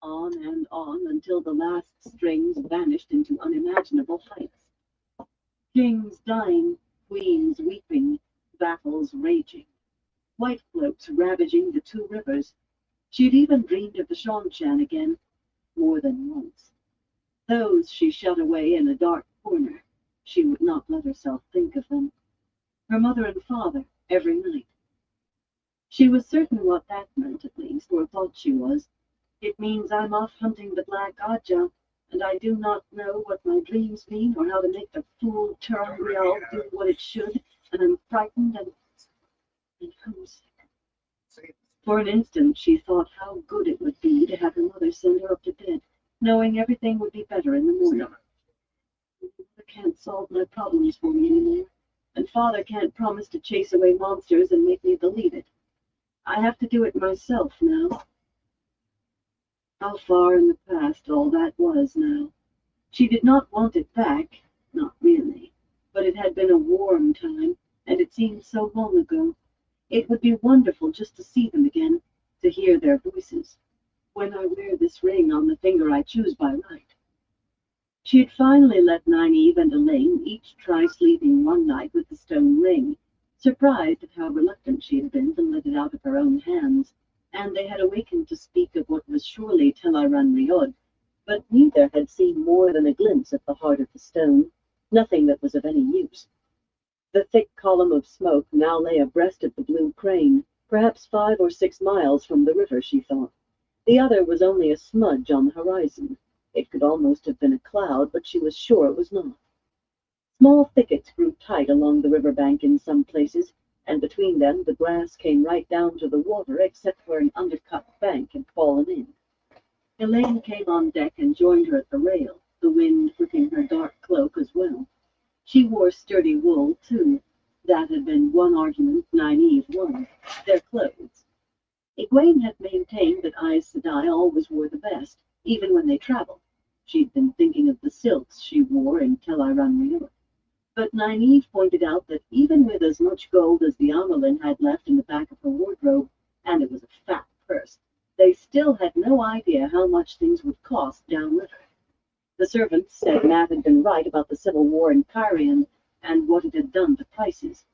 on until the last strings vanished into unimaginable heights. Kings dying, queens weeping, battles raging, white floats ravaging the two rivers. She had even dreamed of the Shanshan again, more than once. Those she shut away in a dark corner. She would not let herself think of them. Her mother and father, every night. She was certain what that meant, at least, or thought she was. It means I'm off hunting the Black Ajah, and I do not know what my dreams mean, or how to make the fool Turumbriel do what it should, and I'm frightened and homesick. For an instant she thought how good it would be to have her mother send her up to bed, knowing everything would be better in the morning. Mother can't solve my problems for me anymore, and father can't promise to chase away monsters and make me believe it. I have to do it myself now. How far in the past all that was now. She did not want it back, not really, but it had been a warm time, and it seemed so long ago. It would be wonderful just to see them again, to hear their voices. When I wear this ring on the finger I choose by right. She had finally let Nynaeve and Elaine each try sleeping one night with the stone ring, surprised at how reluctant she had been to let it out of her own hands, and they had awakened to speak of what was surely Tel'aran'rhiod, Riod, but neither had seen more than a glimpse at the heart of the stone, nothing that was of any use. The thick column of smoke now lay abreast of the Blue Crane, perhaps 5 or 6 miles from the river, she thought. The other was only a smudge on the horizon. It could almost have been a cloud, but she was sure it was not. Small thickets grew tight along the river bank in some places, and between them the grass came right down to the water, except where an undercut bank had fallen in. Elaine came on deck and joined her at the rail, the wind whipping her dark cloak as well. She wore sturdy wool, too. That had been one argument Nynaeve won, their clothes. Egwene had maintained that Aes Sedai always wore the best, even when they traveled. She'd been thinking of the silks she wore in Tel'aran'rhiod. But Nynaeve pointed out that even with as much gold as the Amyrlin had left in the back of her wardrobe, and it was a fat purse, they still had no idea how much things would cost downriver. The servants said Matt had been right about the civil war in Cairhien and what it had done to prices.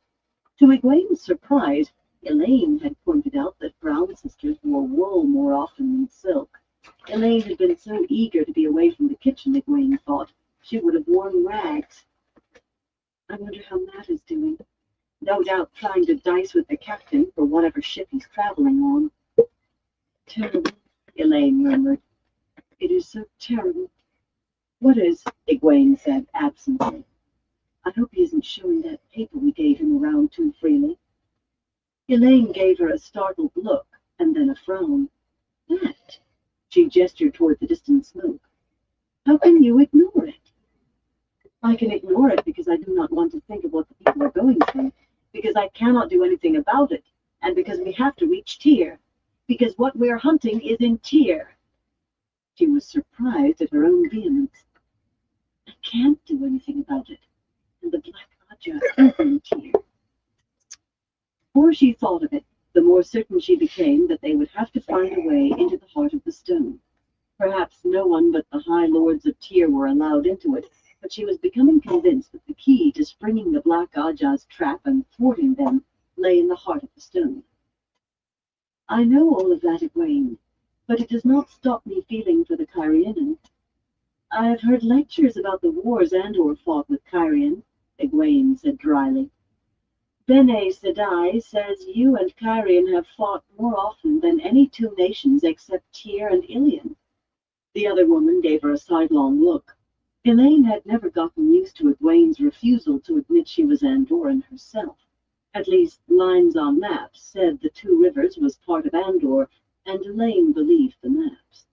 To Egwene's surprise, Elaine had pointed out that Brown sisters wore wool more often than silk. Elaine had been so eager to be away from the kitchen, Egwene thought, she would have worn rags. I wonder how Matt is doing. No doubt trying to dice with the captain for whatever ship he's traveling on. Terrible, Elaine murmured. It is so terrible. What is? Egwene said absently. I hope he isn't showing that paper we gave him around too freely. Elaine gave her a startled look, and then a frown. That? She gestured toward the distant smoke. How can you ignore it? I can ignore it because I do not want to think of what the people are going through, because I cannot do anything about it, and because we have to reach Tyr, because what we're hunting is in Tyr. She was surprised at her own vehemence. I can't do anything about it, and the Black Ajah is in Tyr. The more she thought of it, the more certain she became that they would have to find a way into the heart of the stone. Perhaps no one but the High Lords of Tyr were allowed into it, but she was becoming convinced that the key to springing the Black Ajah's trap and thwarting them lay in the heart of the stone. I know all of that, Egwene, but it does not stop me feeling for the Cairhienin. I have heard lectures about the wars Andor fought with Cairhien, Egwene said dryly. Bene Sedai says you and Cairhien have fought more often than any 2 nations except Tyr and Ilion. The other woman gave her a sidelong look. Elaine had never gotten used to Egwene's refusal to admit she was Andoran herself. At least, lines on maps said the 2 rivers was part of Andor, and Elaine believed the maps.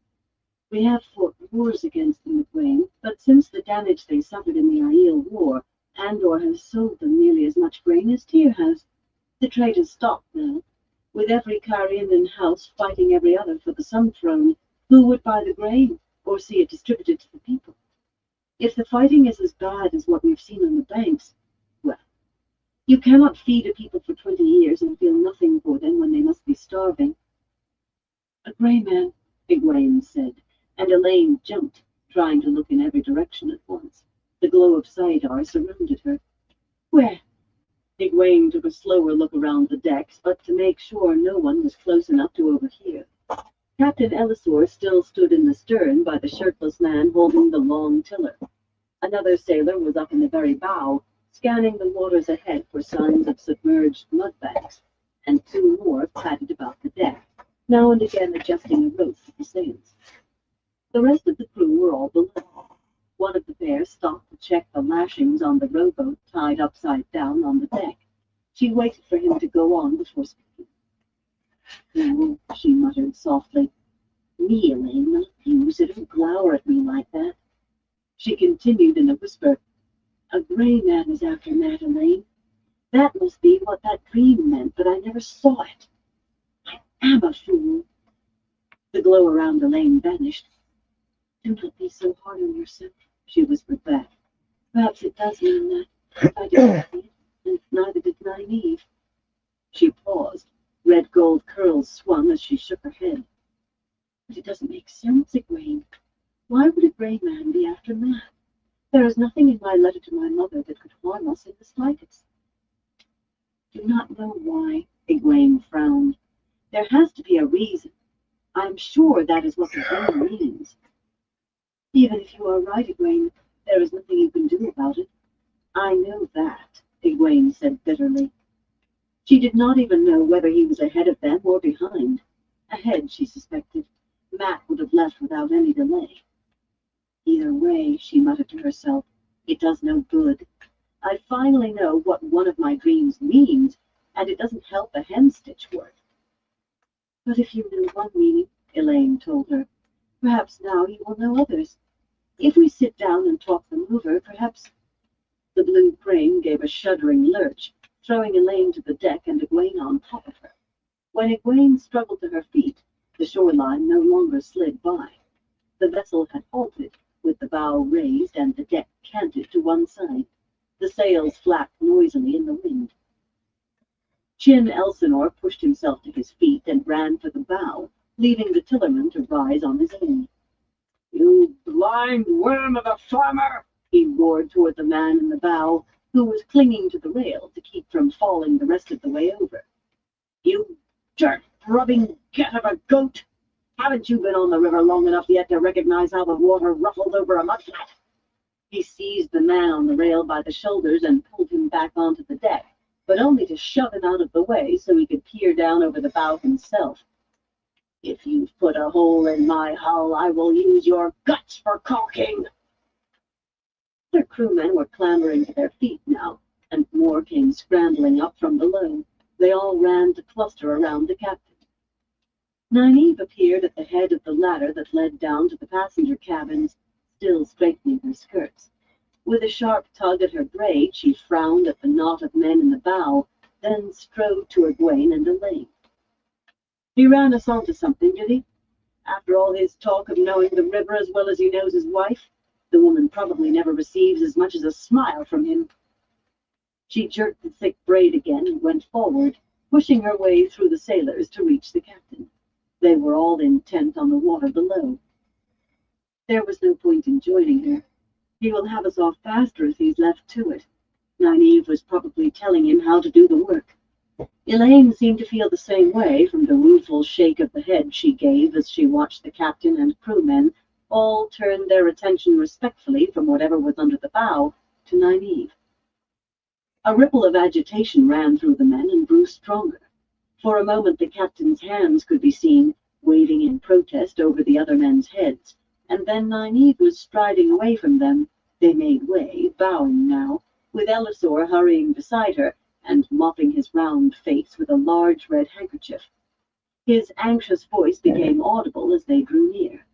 We have fought wars against them, Egwene, but since the damage they suffered in the Aiel War, Andor has sold them nearly as much grain as Tyr has. The trade has stopped now, with every Cairhienin house fighting every other for the Sun Throne. Who would buy the grain, or see it distributed to the people? If the fighting is as bad as what we've seen on the banks, well, you cannot feed a people for 20 years and feel nothing for them when they must be starving. A grey man, Egwene said, and Elaine jumped, trying to look in every direction at once. The glow of Saidar surrounded her. Where? Egwene took a slower look around the decks, but to make sure no one was close enough to overhear. Captain Elisor still stood in the stern by the shirtless man holding the long tiller. Another sailor was up in the very bow, scanning the waters ahead for signs of submerged mudbanks, and two more padded about the deck, now and again adjusting a rope to the sails. The rest of the crew were all below. One of the pair stopped to check the lashings on the rowboat tied upside down on the deck. She waited for him to go on before speaking. "Oh," she muttered softly. "Me, Elaine, not you, so don't glower at me like that." She continued in a whisper. "A gray man is after Matt, Elaine. That must be what that dream meant, but I never saw it. I am a fool." The glow around Elaine vanished. "Do not be so hard on yourself," she whispered back. "Perhaps it does mean that. I didn't see it, and neither did Nynaeve." She paused. Red gold curls swung as she shook her head. "But it doesn't make sense, Egwene. Why would a gray man be after Matt? There is nothing in my letter to my mother that could harm us in the slightest." "Do not know why," Egwene frowned. "There has to be a reason. I am sure that is what the dream means." "Even if you are right, Egwene, there is nothing you can do about it." "I know that," Egwene said bitterly. She did not even know whether he was ahead of them or behind. Ahead, she suspected. Matt would have left without any delay. "Either way," she muttered to herself, "it does no good. I finally know what one of my dreams means, and it doesn't help a hemstitch work." "But if you know one meaning," Elaine told her, "perhaps now you will know others. If we sit down and talk them over, perhaps—" The blue crane gave a shuddering lurch, throwing Elaine to the deck and Egwene on top of her. When Egwene struggled to her feet, the shoreline no longer slid by. The vessel had halted, with the bow raised and the deck canted to one side. The sails flapped noisily in the wind. Chin Elsinore pushed himself to his feet and ran for the bow, leaving the tillerman to rise on his own. "You blind worm of a farmer!" he roared toward the man in the bow, who was clinging to the rail to keep from falling the rest of the way over. "You dirt-rubbing cat of a goat! Haven't you been on the river long enough yet to recognize how the water ruffled over a mudflat?" He seized the man on the rail by the shoulders and pulled him back onto the deck, but only to shove him out of the way so he could peer down over the bow himself. "If you've put a hole in my hull, I will use your guts for caulking." Their crewmen were clambering to their feet now, and more came scrambling up from below. They all ran to cluster around the captain. Nynaeve appeared at the head of the ladder that led down to the passenger cabins, still straightening her skirts. With a sharp tug at her braid, she frowned at the knot of men in the bow, then strode to Egwene and Elaine. "He ran us onto something, did he? After all his talk of knowing the river as well as he knows his wife, the woman probably never receives as much as a smile from him." She jerked the thick braid again and went forward, pushing her way through the sailors to reach the captain. They were all intent on the water below. There was no point in joining her. He will have us off faster if he's left to it. Nynaeve was probably telling him how to do the work. Elaine seemed to feel the same way from the rueful shake of the head she gave as she watched the captain and crewmen all turn their attention respectfully from whatever was under the bow to Nynaeve. A ripple of agitation ran through the men and grew stronger. For a moment the captain's hands could be seen, waving in protest over the other men's heads, and then Nynaeve was striding away from them. They made way, bowing now, with Elisor hurrying beside her and mopping his round face with a large red handkerchief. His anxious voice became audible as they drew near.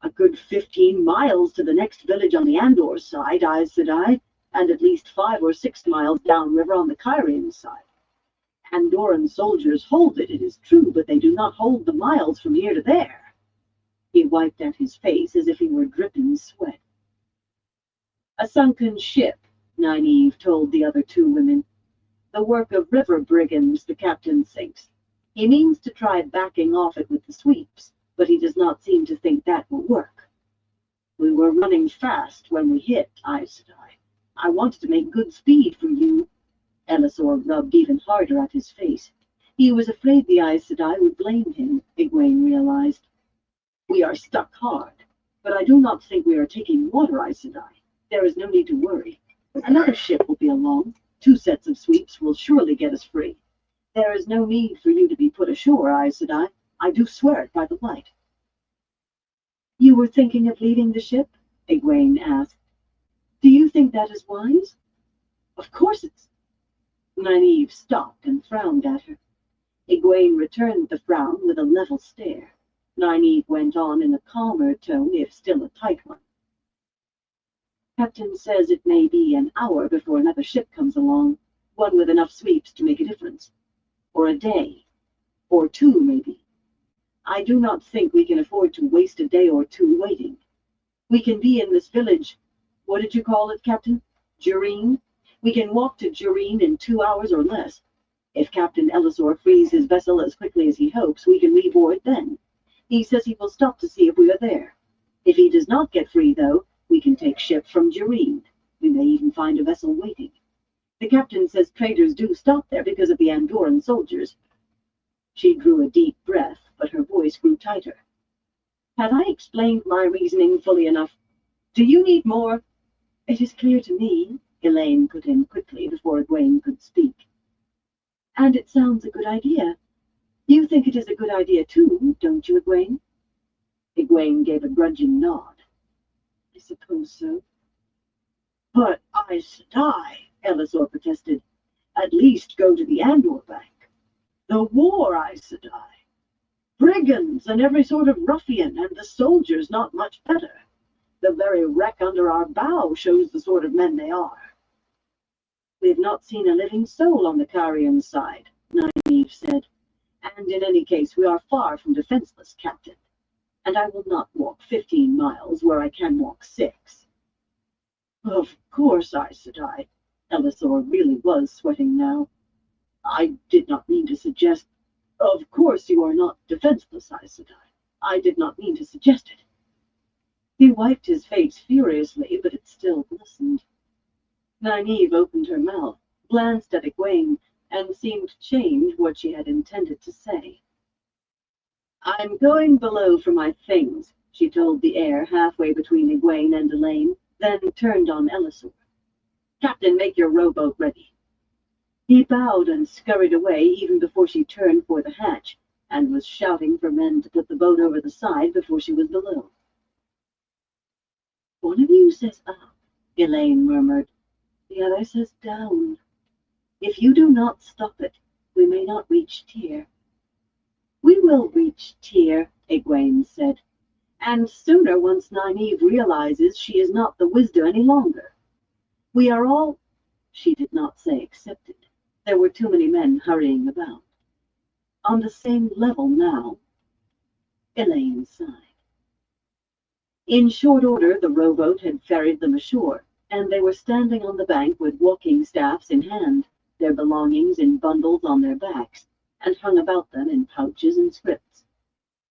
"A good 15 miles to the next village on the Andor side, Aes Sedai, and at least 5 or 6 miles downriver on the Cairhien side. Andoran soldiers hold it, it is true, but they do not hold the miles from here to there." He wiped at his face as if he were dripping sweat. "A sunken ship," Nynaeve told the other two women. "The work of river brigands, the captain thinks. He means to try backing off it with the sweeps, but he does not seem to think that will work. We were running fast when we hit, Aes Sedai. I wanted to make good speed for you. Elisor rubbed even harder at his face. He was afraid the Aes Sedai would blame him, Egwene realized. We are stuck hard, but I do not think we are taking water, Aes Sedai. There is no need to worry. Another ship will be along. 2 sets of sweeps will surely get us free. There is no need for you to be put ashore, Aes Sedai. I do swear it by the light. You were thinking of leaving the ship? Egwene asked. Do you think that is wise? Of course it's... Nynaeve stopped and frowned at her. Egwene returned the frown with a level stare. Nynaeve went on in a calmer tone, if still a tight one. Captain says it may be an hour before another ship comes along, one with enough sweeps to make a difference. Or a day. Or 2, maybe. I do not think we can afford to waste a day or 2 waiting. We can be in this village. What did you call it, Captain? Jureen? We can walk to Jureen in 2 hours or less. If Captain Elisor frees his vessel as quickly as he hopes, we can reboard then. He says he will stop to see if we are there. If he does not get free, though, we can take ship from Jureen. We may even find a vessel waiting. The captain says traders do stop there because of the Andoran soldiers. She drew a deep breath, but her voice grew tighter. Had I explained my reasoning fully enough? Do you need more? It is clear to me, Elaine put in quickly before Egwene could speak. And it sounds a good idea. You think it is a good idea too, don't you, Egwene? Egwene gave a grudging nod. I suppose so. But Aes Sedai, Elisor protested. At least go to the Andor Bank. The war, Aes Sedai. Brigands and every sort of ruffian, and the soldiers not much better. The very wreck under our bow shows the sort of men they are. We have not seen a living soul on the Carian side, Nynaeve said. And in any case, we are far from defenseless, Captain. And I will not walk 15 miles where I can walk 6. Of course, Aes Sedai. Elisor really was sweating now. I did not mean to suggest... Of course you are not defenseless, Aes Sedai. I did not mean to suggest it. He wiped his face furiously, but it still glistened. Nynaeve opened her mouth, glanced at Egwene, and seemed to change what she had intended to say. I'm going below for my things, she told the air halfway between Egwene and Elaine, then turned on Elisor. Captain, make your rowboat ready. He bowed and scurried away even before she turned for the hatch, and was shouting for men to put the boat over the side before she was below. One of you says up, Elaine murmured. The other says down. If you do not stop it, we may not reach Tyr. We will reach Tyr, Egwene said, and sooner once Nynaeve realizes she is not the Wisdom any longer. We are all, she did not say accepted. There were too many men hurrying about. On the same level now. Elaine sighed. In short order, the rowboat had ferried them ashore, and they were standing on the bank with walking staffs in hand, their belongings in bundles on their backs, and hung about them in pouches and scrips.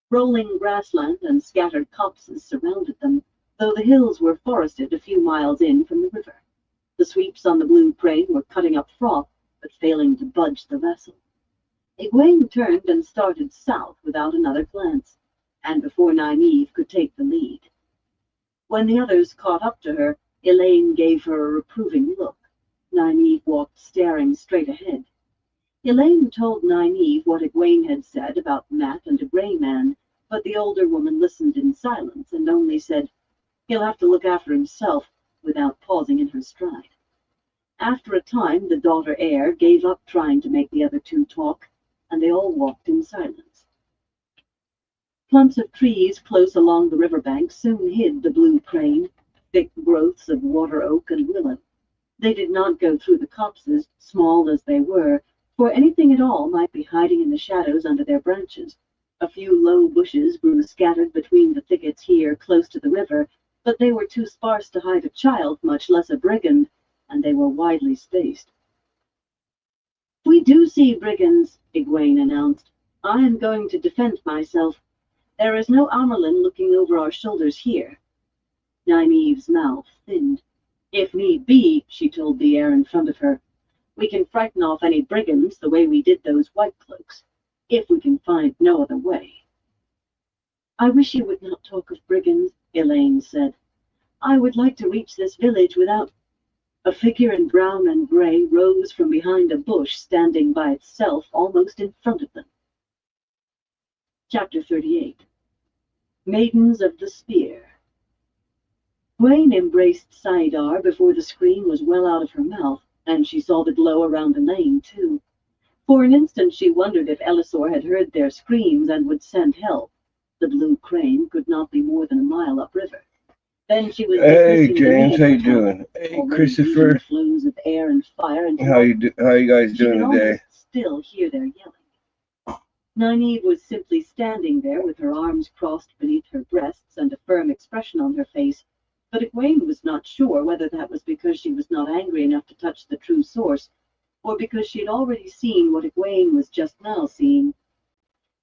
Rolling grassland and scattered copses surrounded them, though the hills were forested a few miles in from the river. The sweeps on the blue crane were cutting up froth, but failing to budge the vessel. Egwene turned and started south without another glance, and before Nynaeve could take the lead. When the others caught up to her, Elaine gave her a reproving look. Nynaeve walked staring straight ahead. Elaine told Nynaeve what Egwene had said about Mat and a gray man, but the older woman listened in silence and only said, "He'll have to look after himself," without pausing in her stride. After a time, the daughter heir gave up trying to make the other two talk, and they all walked in silence. Clumps of trees close along the riverbank soon hid the blue crane, thick growths of water oak and willow. They did not go through the copses, small as they were, for anything at all might be hiding in the shadows under their branches. A few low bushes grew scattered between the thickets here close to the river, but they were too sparse to hide a child, much less a brigand, and they were widely spaced. "We do see brigands," Egwene announced. "I am going to defend myself. There is no Amerlin looking over our shoulders here. Nynaeve's mouth thinned. If need be, she told the air in front of her, we can frighten off any brigands the way we did those white cloaks, if we can find no other way. I wish you would not talk of brigands, Elaine said. I would like to reach this village without... A figure in brown and grey rose from behind a bush standing by itself almost in front of them. Chapter 38. Maidens of the Spear. Gwaine embraced Saidar before the scream was well out of her mouth, and she saw the glow around Elaine, too. For an instant she wondered if Elisor had heard their screams and would send help. The Blue Crane could not be more than a mile upriver. Then she was Hey James, how you doing? Hey Christopher, flows of air and fire and how you guys doing today? Still hear their yelling. Nynaeve was simply standing there with her arms crossed beneath her breasts and a firm expression on her face, but Egwene was not sure whether that was because she was not angry enough to touch the true source, or because she had already seen what Egwene was just now seeing.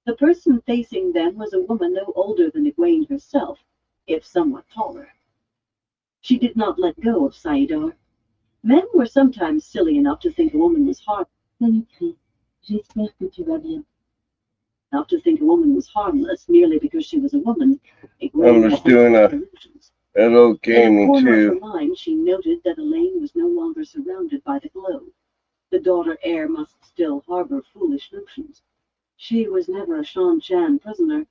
The person facing them was a woman no older than Egwene herself, if somewhat taller. She did not let go of Saidar. Men were sometimes silly enough to think a woman was harmless. J'espère que tu vas bien. Enough to think a woman was harmless merely because she was a woman. I'm just doing a little gaming too. In the corner too. of her mind, she noted that Elaine was no longer surrounded by the glow. The daughter heir must still harbor foolish notions. She was never a Shan-Chan prisoner.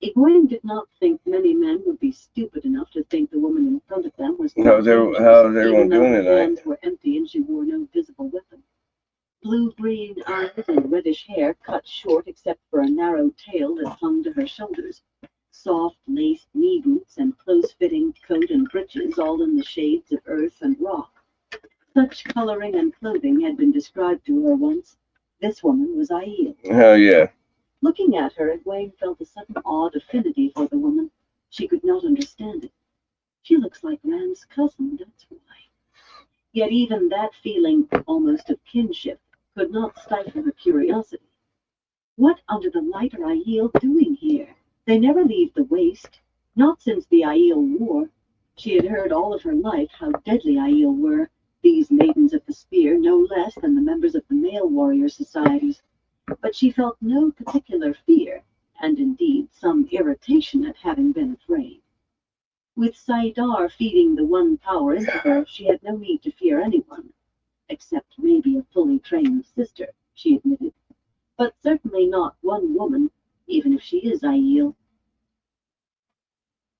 Egwene did not think many men would be stupid enough to think the woman in front of them was How's everyone doing her tonight? hands were empty and she wore no visible weapon. Blue-green eyes and reddish hair cut short except for a narrow tail that hung to her shoulders. Soft laced knee boots and close-fitting coat and breeches, all in the shades of earth and rock. Such coloring and clothing had been described to her once. This woman was Aiel. Hell yeah. Looking at her, Egwene felt a sudden odd affinity for the woman. She could not understand it. She looks like Ram's cousin, that's why. Yet even that feeling, almost of kinship, could not stifle her curiosity. What under the light are Aiel doing here? They never leave the waste, not since the Aiel War. She had heard all of her life how deadly Aiel were, these maidens of the spear, no less than the members of the male warrior societies. But she felt no particular fear, and indeed some irritation at having been afraid. With Saidar feeding the one power into her, she had no need to fear anyone, except maybe a fully trained sister, she admitted. But certainly not one woman, even if she is Aiel.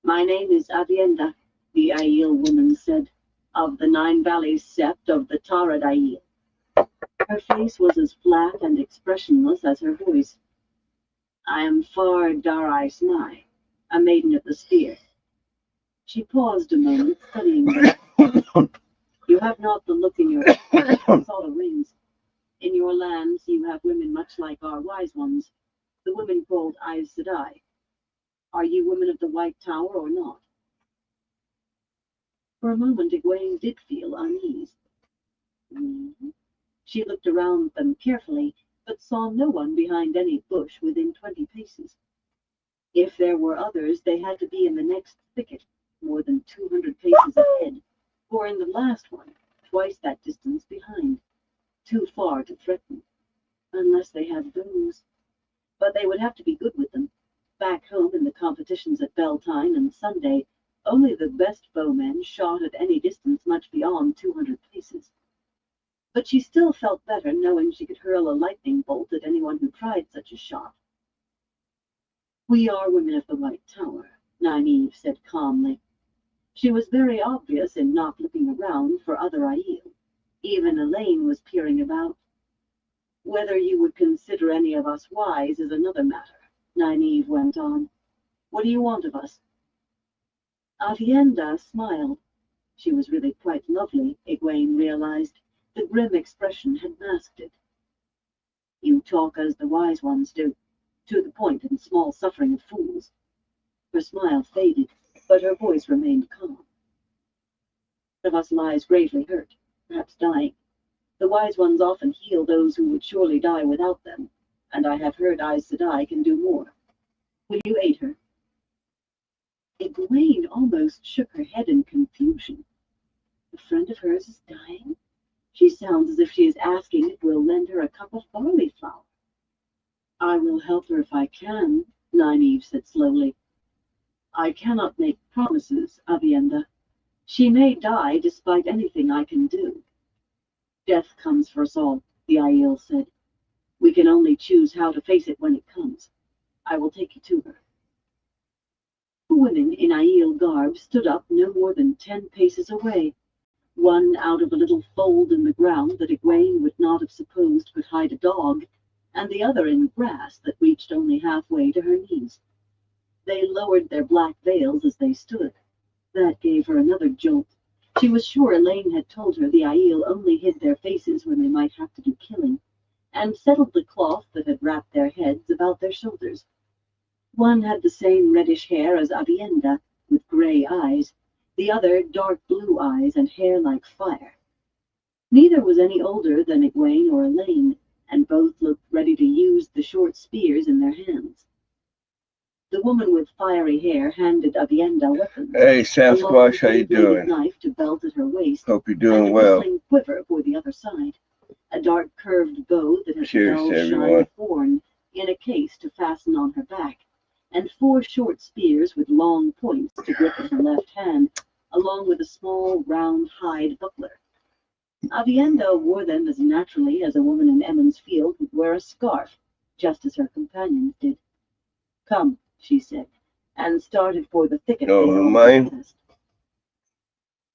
My name is Avienda, the Aiel woman said, of the Nine Valleys sept of the Tarad Aiel. Her face was as flat and expressionless as her voice. I am Far Darai Snai, a maiden of the spear. She paused a moment, studying her. You have not the look in your eyes, saw the rings. In your lands you have women much like our wise ones, the women called Aes Sedai. Are you women of the White Tower or not? For a moment Egwene did feel unease. She looked around them carefully, but saw no one behind any bush within 20 paces. If there were others, they had to be in the next thicket, more than 200 paces ahead, or in the last one, twice that distance behind. Too far to threaten, unless they had bows. But they would have to be good with them. Back home in the competitions at Beltane and Sunday, only the best bowmen shot at any distance much beyond 200 paces. But she still felt better knowing she could hurl a lightning bolt at anyone who tried such a shot. We are women of the White Tower, Nynaeve said calmly. She was very obvious in not looking around for other Aiel. Even Elaine was peering about. Whether you would consider any of us wise is another matter, Nynaeve went on. What do you want of us? Avienda smiled. She was really quite lovely, Egwene realized. The grim expression had masked it. You talk as the wise ones do, to the point and small suffering of fools. Her smile faded, but her voice remained calm. One of us lies gravely hurt, perhaps dying. The wise ones often heal those who would surely die without them, and I have heard Aes Sedai can do more. Will you aid her?" Egwene almost shook her head in confusion. "A friend of hers is dying? She sounds as if she is asking if we'll lend her a cup of barley flour." "I will help her if I can," Nynaeve said slowly. "I cannot make promises, Aviendha. She may die despite anything I can do." "Death comes for us all," the Aiel said. "We can only choose how to face it when it comes. I will take you to her." Two women in Aiel garb stood up no more than 10 paces away, one out of a little fold in the ground that Egwene would not have supposed could hide a dog, and the other in grass that reached only halfway to her knees. They lowered their black veils as they stood. That gave her another jolt. She was sure Elaine had told her the Aiel only hid their faces when they might have to do killing, and settled the cloth that had wrapped their heads about their shoulders. One had the same reddish hair as Aviendha, with gray eyes, the other dark blue eyes and hair like fire. Neither was any older than Egwene or Elaine, and both looked ready to use the short spears in their hands. The woman with fiery hair handed Aviendha weapons. Hey, A Sasquatch, how you long, blade-bladed doing? knife to belt at her waist, Hope you're and doing a well. whistling quiver for the other side. A dark curved bow that had a Cheers dull to shine everyone. of horn in a case to fasten on her back, and 4 short spears with long points to grip in her left hand, along with a small round hide buckler. Aviendha wore them as naturally as a woman in Emond's Field would wear a scarf, just as her companions did. "Come," she said, and started for the thicket No, they had all mine? passed.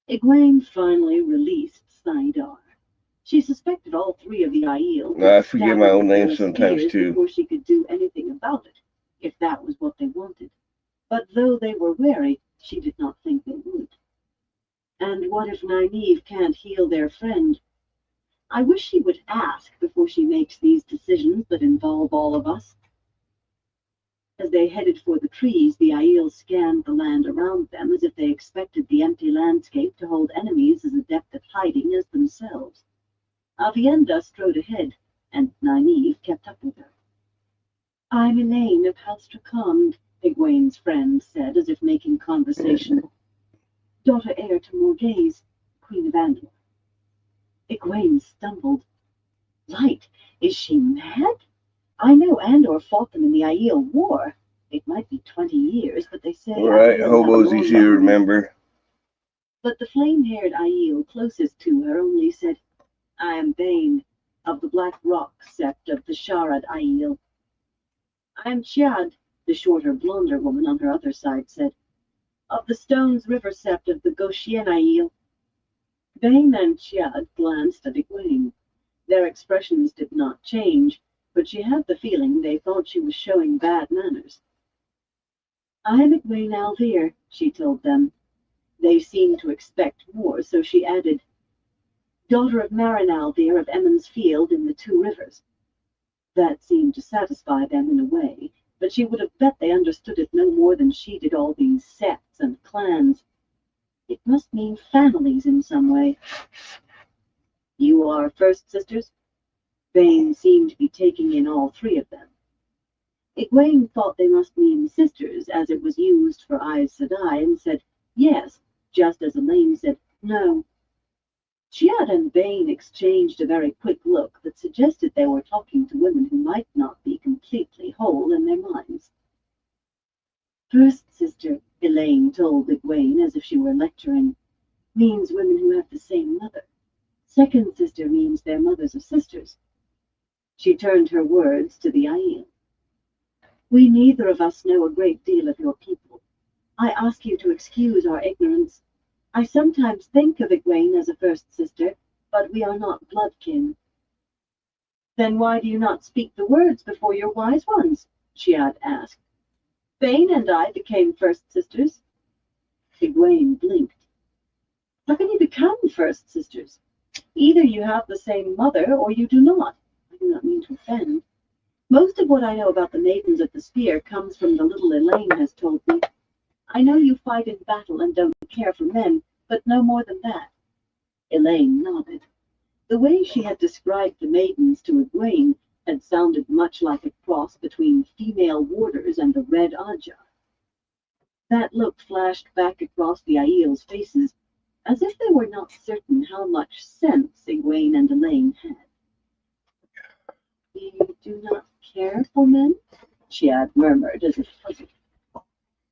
Egwene finally released Saidar. She suspected all 3 of the Aiel I had forget my staggered own with name their sometimes spears too. before she could do anything about it, if that was what they wanted. But though they were wary, she did not think they would. And what if Nynaeve can't heal their friend? I wish she would ask before she makes these decisions that involve all of us. As they headed for the trees, the Aiel scanned the land around them as if they expected the empty landscape to hold enemies as adept at hiding as themselves. Aviendha strode ahead, and Nynaeve kept up with her. "I'm Elaine of House Trakand," Egwene's friend said, as if making conversation. "Daughter heir to Morghese, Queen of Andor." Egwene stumbled. "Light, is she mad? I know Andor fought them in the Aiel War. It might be 20 years, but they say Alright, Aiel have hobo's long easy to memories." remember. But the flame-haired Aiel closest to her only said, "I am Bane, of the Black Rock sept of the Sharad Aiel." "I am Chiad," the shorter, blonder woman on her other side said, "of the Stones River sept of the Goshen Aiel." Bane and Chiad glanced at Egwene. Their expressions did not change, but she had the feeling they thought she was showing bad manners. "I'm Egwene Alvear," she told them. They seemed to expect more, so she added, "Daughter of Marin Alvear of Emond's Field in the Two Rivers." That seemed to satisfy them in a way, but she would have bet they understood it no more than she did all these septs and clans. It must mean families in some way. "You are first sisters?" Bane seemed to be taking in all 3 of them. Egwene thought they must mean sisters, as it was used for Aes Sedai, and said yes, just as Elaine said no. Chiad and Bane exchanged a very quick look that suggested they were talking to women who might not be completely whole in their minds. "First sister," Elaine told Egwene as if she were lecturing, "means women who have the same mother. Second sister means they're mothers of sisters." She turned her words to the Aiel. "We neither of us know a great deal of your people. I ask you to excuse our ignorance. I sometimes think of Egwene as a first sister, but we are not blood kin." "Then why do you not speak the words before your wise ones?" Chiad asked. "Bane and I became first sisters." Egwene blinked. "How can you become first sisters? Either you have the same mother, or you do not. I do not mean to offend. Most of what I know about the Maidens of the Spear comes from the little Elaine has told me. I know you fight in battle and don't care for men, but no more than that." Elaine nodded. The way she had described the Maidens to Egwene had sounded much like a cross between female warders and the Red Aja. That look flashed back across the Aiel's faces, as if they were not certain how much sense Egwene and Elaine had. You do not care for men? She had murmured, as if puzzled.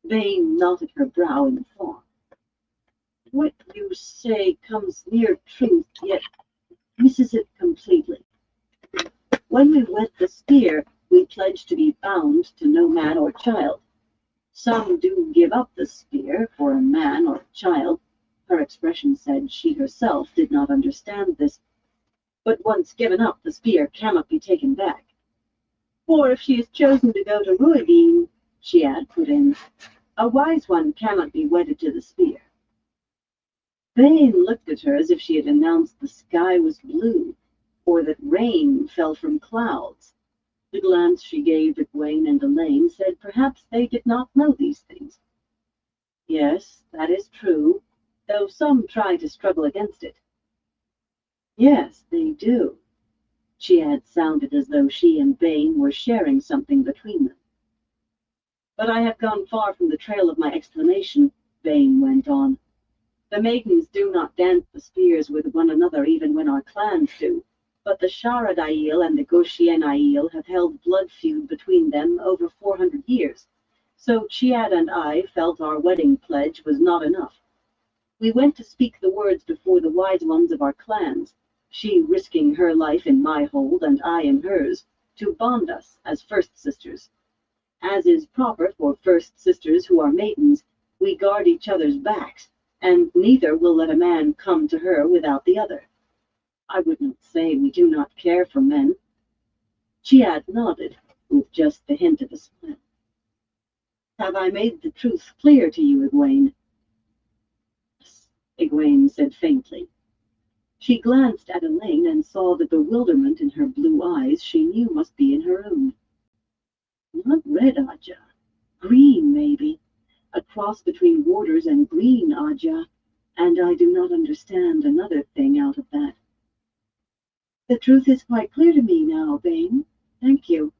Vane knotted her brow in thought. What you say comes near truth, yet misses it completely. When we wed the spear, we pledge to be bound to no man or child. Some do give up the spear for a man or a child. Her expression said she herself did not understand this. But once given up, the spear cannot be taken back. Or if she is chosen to go to Ruideen, she had put in, a wise one cannot be wedded to the spear. Vane looked at her as if she had announced the sky was blue, or that rain fell from clouds. The glance she gave Egwene and Elaine said perhaps they did not know these things. Yes, that is true, though some try to struggle against it. Yes, they do. She had sounded as though she and Vane were sharing something between them. But I have gone far from the trail of my explanation, Vane went on. The maidens do not dance the spears with one another even when our clans do, but the Sharad Aiel and the Goshen Aiel have held blood feud between them over 400 years, so Chiad and I felt our wedding pledge was not enough. We went to speak the words before the wise ones of our clans, she risking her life in my hold and I in hers, to bond us as first sisters. As is proper for first sisters who are maidens, we guard each other's backs, and neither will let a man come to her without the other. I would not say we do not care for men. Chiad nodded, with just the hint of a smile. Have I made the truth clear to you, Egwene? Yes, Egwene said faintly. She glanced at Elaine and saw the bewilderment in her blue eyes she knew must be in her own. Not red Aja. Green, maybe. A cross between warders and green Aja, and I do not understand another thing out of that. The truth is quite clear to me now, Vane. Thank you.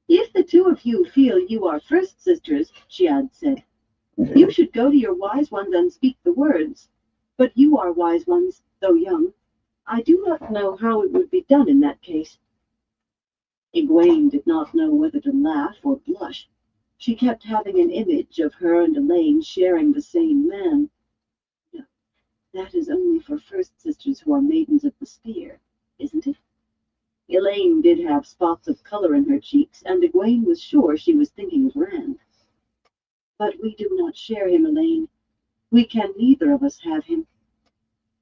If the two of you feel you are first sisters, Chiad said, you should go to your wise ones and speak the words. But you are wise ones, though young. I do not know how it would be done in that case. Egwene did not know whether to laugh or blush. She kept having an image of her and Elaine sharing the same man. No, that is only for first sisters who are maidens of the spear, isn't it? Elaine did have spots of color in her cheeks, and Egwene was sure she was thinking of Rand. But we do not share him, Elaine. We can neither of us have him.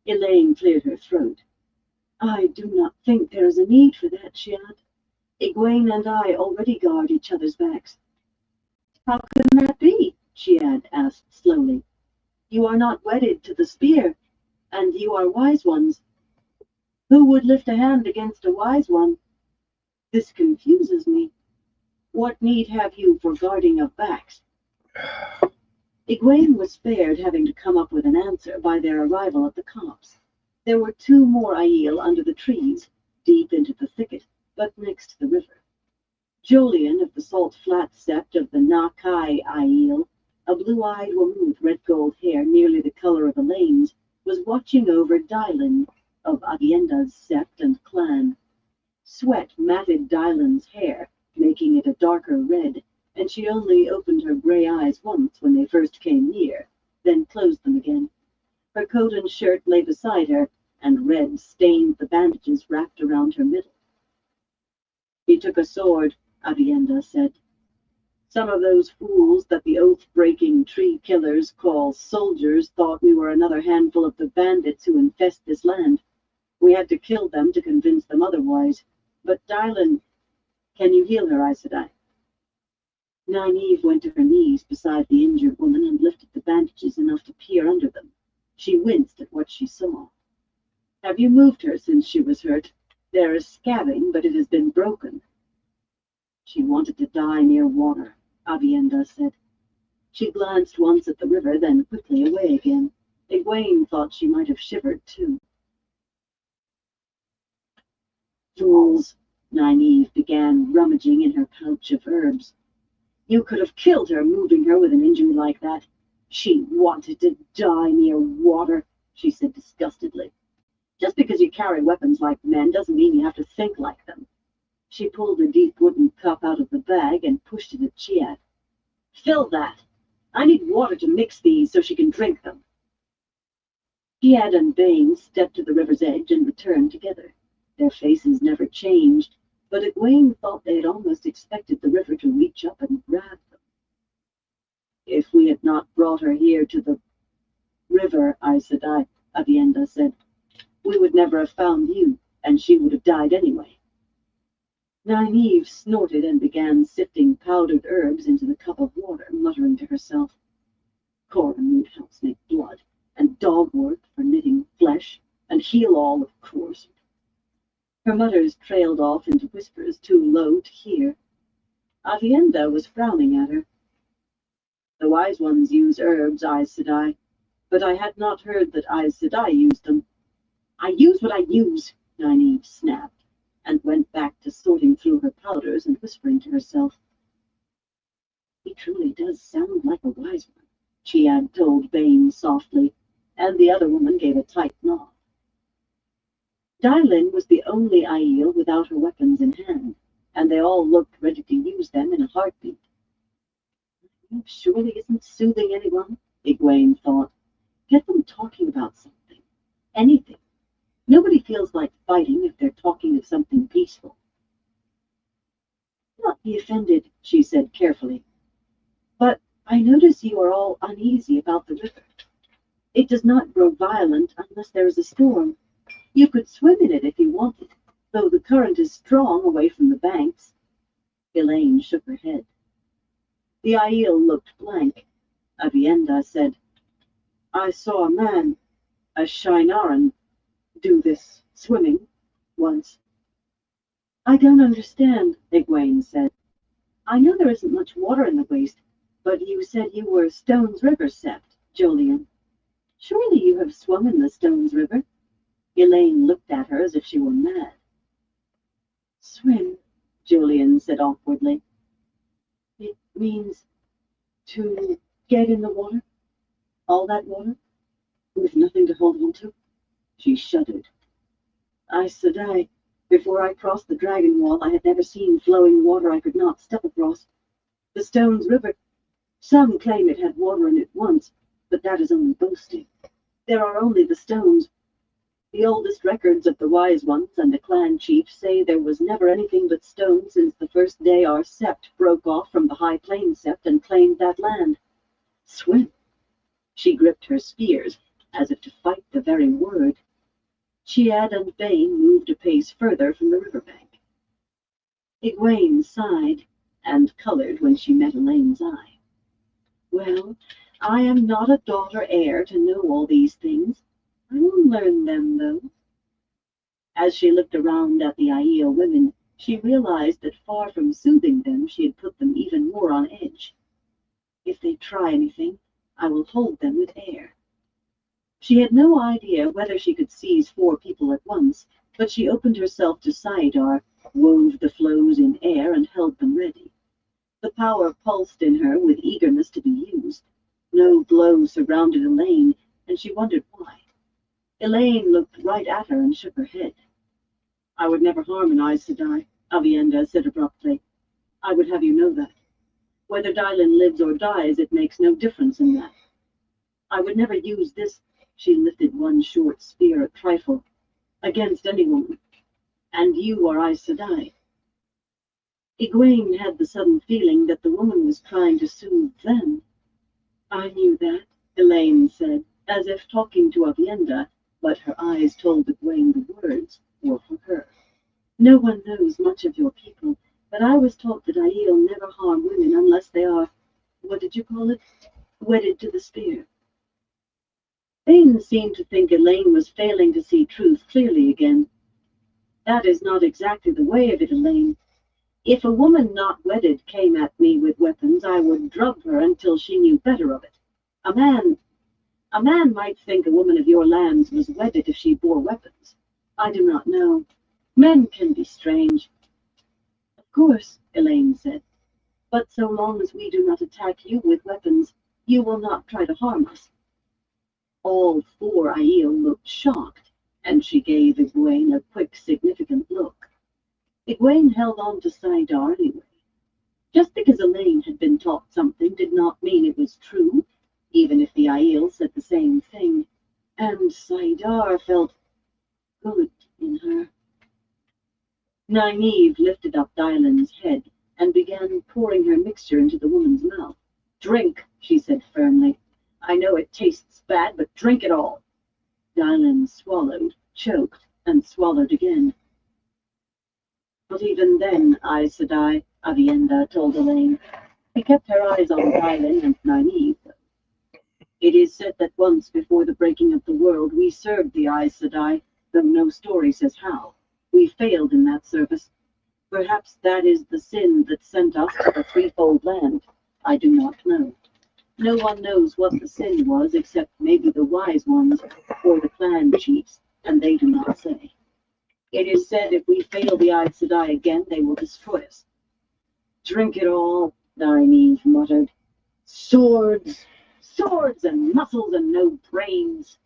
Elaine cleared her throat. I do not think there is a need for that, Chiad. Egwene and I already guard each other's backs. How can that be? Chiad asked slowly. You are not wedded to the spear, and you are wise ones. Who would lift a hand against a wise one? This confuses me. What need have you for guarding of backs? Egwene was spared having to come up with an answer by their arrival at the copse. There were two more Aiel under the trees, deep into the thicket, but next to the river. Jolien of the Salt Flat Sept of the Nakai Aiel, a blue-eyed woman with red-gold hair nearly the color of Elaine's, was watching over Dylan of Avienda's sept and clan. Sweat matted Dylan's hair, making it a darker red, and she only opened her gray eyes once when they first came near, then closed them again. Her coat and shirt lay beside her, and red stained the bandages wrapped around her middle. He took a sword, Avienda said. Some of those fools that the oath-breaking tree killers call soldiers thought we were another handful of the bandits who infest this land. We had to kill them to convince them otherwise. But Dylan, can you heal her, Aes Sedai? Nynaeve went to her knees beside the injured woman and lifted the bandages enough to peer under them. She winced at what she saw. Have you moved her since she was hurt? There is scabbing, but it has been broken. She wanted to die near water, Avienda said. She glanced once at the river, then quickly away again. Egwene thought she might have shivered, too. Fools, Nynaeve began rummaging in her pouch of herbs. You could have killed her, moving her with an injury like that. She wanted to die near water, she said disgustedly. Just because you carry weapons like men doesn't mean you have to think like them. She pulled a deep wooden cup out of the bag and pushed it at Chiad. Fill that. I need water to mix these so she can drink them. Chiad and Bane stepped to the river's edge and returned together. Their faces never changed, but Egwene thought they had almost expected the river to reach up and grab them. If we had not brought her here to the river, Aes Sedai, Aviendha said, we would never have found you, and she would have died anyway. Nynaeve snorted and began sifting powdered herbs into the cup of water, muttering to herself. Cornroot helps make blood, and dogwort for knitting flesh, and heal-all, of course. Her mutters trailed off into whispers too low to hear. Aviendha was frowning at her. The wise ones use herbs, Aes Sedai, but I had not heard that Aes Sedai used them. I use what I use, Nynaeve snapped, and went back to sorting through her powders and whispering to herself. He truly does sound like a wise one, Chiad told Bane softly, and the other woman gave a tight nod. Dylin was the only Aiel without her weapons in hand, and they all looked ready to use them in a heartbeat. Surely isn't soothing anyone, Egwene thought. Get them talking about something. Anything. Nobody feels like fighting if they're talking of something peaceful. Do not be offended, she said carefully. But I notice you are all uneasy about the river. It does not grow violent unless there is a storm. You could swim in it if you wanted, though the current is strong away from the banks. Elaine shook her head. The Aiel looked blank. Aviendha said, I saw a man, a Shienaran, do this swimming once. I don't understand, Egwene said. I know there isn't much water in the waste, but you said you were Stones River Sept, Jolyon. Surely you have swum in the Stones River? Elaine looked at her as if she were mad. Swim, Jolyon said awkwardly. It means to get in the water? All that water? With nothing to hold on to? She shuddered. Aes Sedai, before I crossed the Dragon Wall, I had never seen flowing water I could not step across. The Stones River. Some claim it had water in it once, but that is only boasting. There are only the stones. The oldest records of the Wise Ones and the clan chiefs say there was never anything but stone since the first day our sept broke off from the High Plains sept and claimed that land. Swim. She gripped her spears, as if to fight the very word. Chiad and Bane moved a pace further from the riverbank. Egwene sighed, and colored when she met Elaine's eye. Well, I am not a daughter heir to know all these things. I will learn them, though. As she looked around at the Aiel women, she realized that far from soothing them, she had put them even more on edge. If they try anything, I will hold them with air. She had no idea whether she could seize 4 people at once, but she opened herself to Saidar, wove the flows in air, and held them ready. The power pulsed in her with eagerness to be used. No blow surrounded Elaine, and she wondered why. Elaine looked right at her and shook her head. I would never harm an Aes Sedai, Aviendha said abruptly. I would have you know that. Whether Dylin lives or dies, it makes no difference in that. I would never use this, she lifted one short spear a trifle, against any woman. And you are Aes Sedai. Egwene had the sudden feeling that the woman was trying to soothe them. I knew that, Elaine said, as if talking to Aviendha, but her eyes told Egwene the words were for her. No one knows much of your people, but I was taught that Aiel never harm women unless they are, what did you call it, wedded to the spear. Bane seemed to think Elaine was failing to see truth clearly again. That is not exactly the way of it, Elaine. If a woman not wedded came at me with weapons, I would drub her until she knew better of it. A man might think a woman of your lands was wedded if she bore weapons. I do not know. Men can be strange. course, Elaine said. But so long as we do not attack you with weapons, you will not try to harm us. All four Aiel looked shocked, and she gave Egwene a quick, significant look. Egwene held on to Saidar anyway. Just because Elaine had been taught something did not mean it was true, even if the Aiel said the same thing, and Saidar felt good in her. Nynaeve lifted up Dylan's head and began pouring her mixture into the woman's mouth. Drink, she said firmly. I know it tastes bad, but drink it all. Dylan swallowed, choked, and swallowed again. But even then, Aes Sedai, Aviendha told Elaine. She kept her eyes on Dylan and Nynaeve. It is said that once before the breaking of the world, we served the Aes Sedai, though no story says how. We failed in that service. Perhaps that is the sin that sent us to the threefold land. I do not know. No one knows what the sin was except maybe the wise ones or the clan chiefs, and they do not say. It is said if we fail the Aes Sedai again, they will destroy us. Drink it all, Nynaeve muttered. Swords! Swords and muscles and no brains.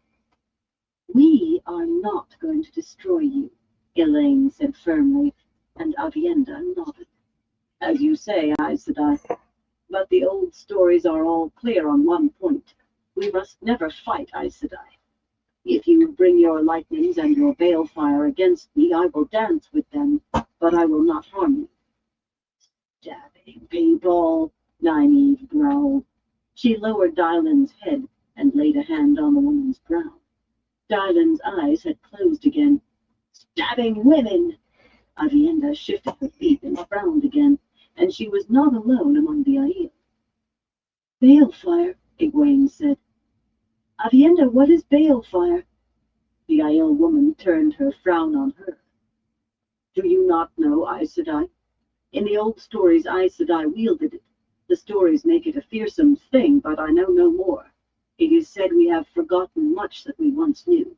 We are not going to destroy you, Elaine said firmly, and Aviendha nodded. As you say, Aes Sedai, but the old stories are all clear on one point. We must never fight Aes Sedai. If you bring your lightnings and your balefire against me, I will dance with them, but I will not harm you. Stabbing people, Nynaeve growled. She lowered Dylan's head and laid a hand on the woman's brow. Dylan's eyes had closed again. Stabbing women! Aviendha shifted her feet and frowned again, and she was not alone among the Aiel. Balefire, Egwene said. Aviendha, what is balefire? The Aiel woman turned her frown on her. Do you not know, Aes Sedai? In the old stories, Aes Sedai wielded it. The stories make it a fearsome thing, but I know no more. It is said we have forgotten much that we once knew.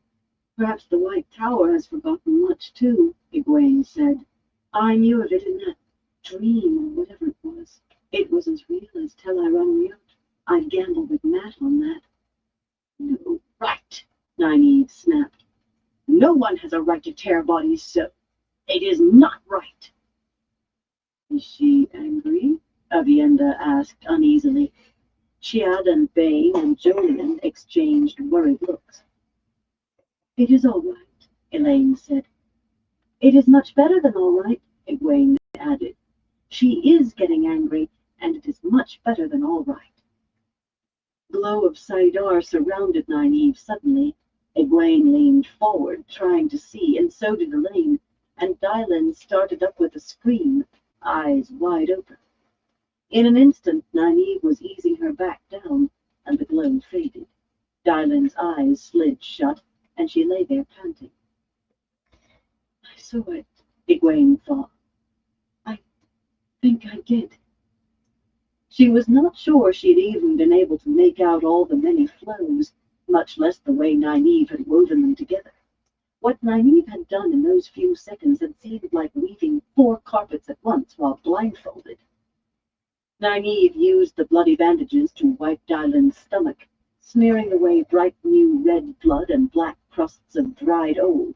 Perhaps the White Tower has forgotten much too, Egwene said. I knew of it in that dream or whatever it was. It was as real as Tel'aran'rhiod. I'd gamble with Matt on that. No right, Nynaeve snapped. No one has a right to tear bodies so. It is not right. Is she angry? Aviendha asked uneasily. Chiad and Bane and Jolien exchanged worried looks. It is all right, Elaine said. It is much better than all right, Egwene added. She is getting angry, and it is much better than all right. The glow of Saidar surrounded Nynaeve suddenly. Egwene leaned forward, trying to see, and so did Elaine, and Dylan started up with a scream, eyes wide open. In an instant, Nynaeve was easing her back down, and the glow faded. Dylan's eyes slid shut, and she lay there panting. I saw it, Egwene thought. I think I did. She was not sure she'd even been able to make out all the many flows, much less the way Nynaeve had woven them together. What Nynaeve had done in those few seconds had seemed like weaving 4 carpets at once while blindfolded. Nynaeve used the bloody bandages to wipe Dylan's stomach, smearing away bright new red blood and black crusts of dried old.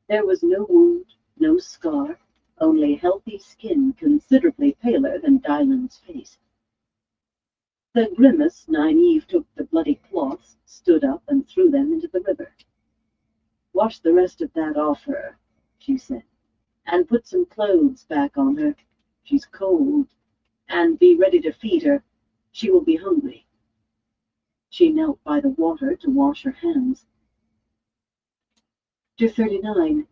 There was no wound, no scar, only healthy skin considerably paler than Dylan's face. The grimace, Nynaeve took the bloody cloths, stood up, and threw them into the river. Wash the rest of that off her, she said, and put some clothes back on her. She's cold, and be ready to feed her. She will be hungry. She knelt by the water to wash her hands. Chapter 39.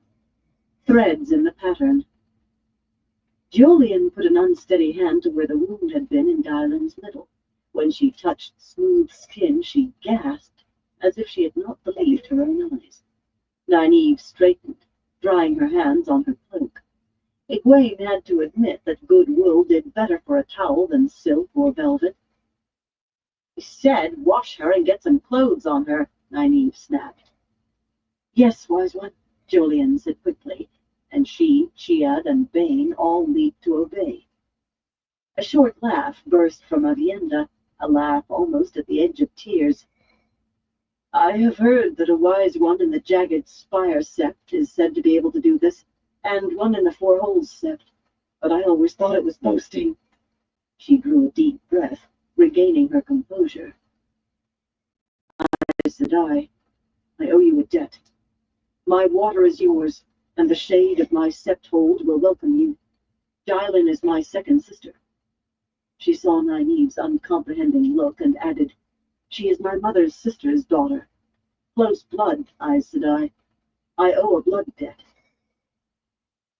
Threads in the pattern. Jolien put an unsteady hand to where the wound had been in Dylan's middle. When she touched smooth skin, she gasped, as if she had not believed her own eyes. Nynaeve straightened, drying her hands on her cloak. Egwene had to admit that good wool did better for a towel than silk or velvet. He said, wash her and get some clothes on her, Nynaeve snapped. Yes, wise one, Jolien said quickly, and she, Chiad, and Bane all leaped to obey. A short laugh burst from Avienda, a laugh almost at the edge of tears. I have heard that a wise one in the Jagged Spire sept is said to be able to do this, and one in the Four Holes sept, but I always thought it was boasting. She drew a deep breath, regaining her composure. Said I owe you a debt. My water is yours, and the shade of my sept hold will welcome you. Dylin is my second sister. She saw Nynaeve's uncomprehending look and added, She is my mother's sister's daughter. Close blood, Aes Sedai. I owe a blood debt.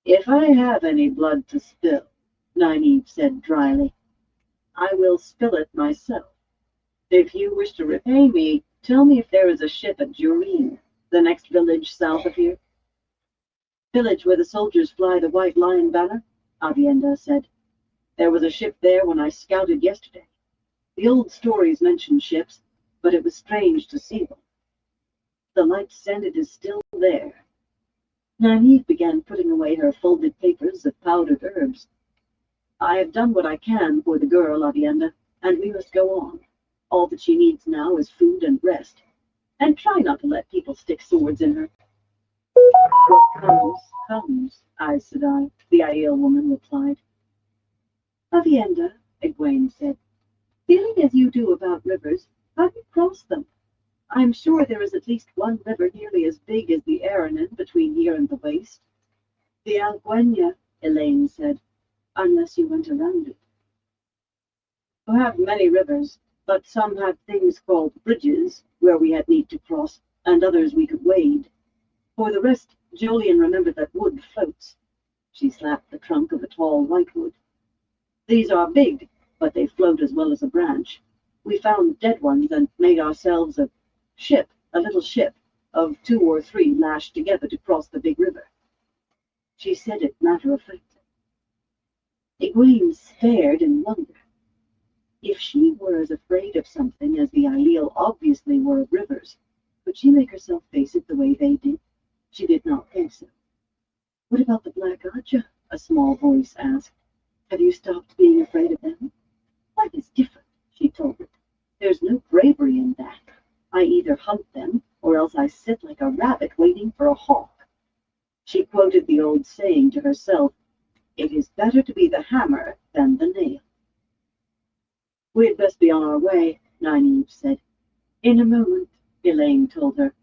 If I have any blood to spill, Nynaeve said dryly, I will spill it myself. If you wish to repay me, tell me if there is a ship at Jureen, the next village south of here. Village where the soldiers fly the White Lion banner, Avienda said. There was a ship there when I scouted yesterday. The old stories mention ships, but it was strange to see them. The light said it is still there. Nynaeve began putting away her folded papers of powdered herbs. I have done what I can for the girl, Avienda, and we must go on. All that she needs now is food and rest. And try not to let people stick swords in her. What comes, comes, Aes Sedai, the Aiel woman replied. Avienda, Egwene said, feeling as you do about rivers, how do you cross them? I'm sure there is at least one river nearly as big as the Aranon between here and the waste. The Alguenya, Elaine said, unless you went around it. We have many rivers, but some have things called bridges, where we had need to cross, and others we could wade. For the rest, Jolien remembered that wood floats. She slapped the trunk of a tall whitewood. These are big, but they float as well as a branch. We found dead ones and made ourselves a little ship, of 2 or 3 lashed together to cross the big river. She said it matter-of-factly. Egwene stared in wonder. If she were as afraid of something as the Aiel obviously were of rivers, could she make herself face it the way they did? She did not think so. What about the Black Ajah? A small voice asked. Have you stopped being afraid of them? That is different, she told it. There's no bravery in that. I either hunt them, or else I sit like a rabbit waiting for a hawk. She quoted the old saying to herself, It is better to be the hammer than the nail. We had best be on our way, Nynaeve said. In a moment, Elaine told her.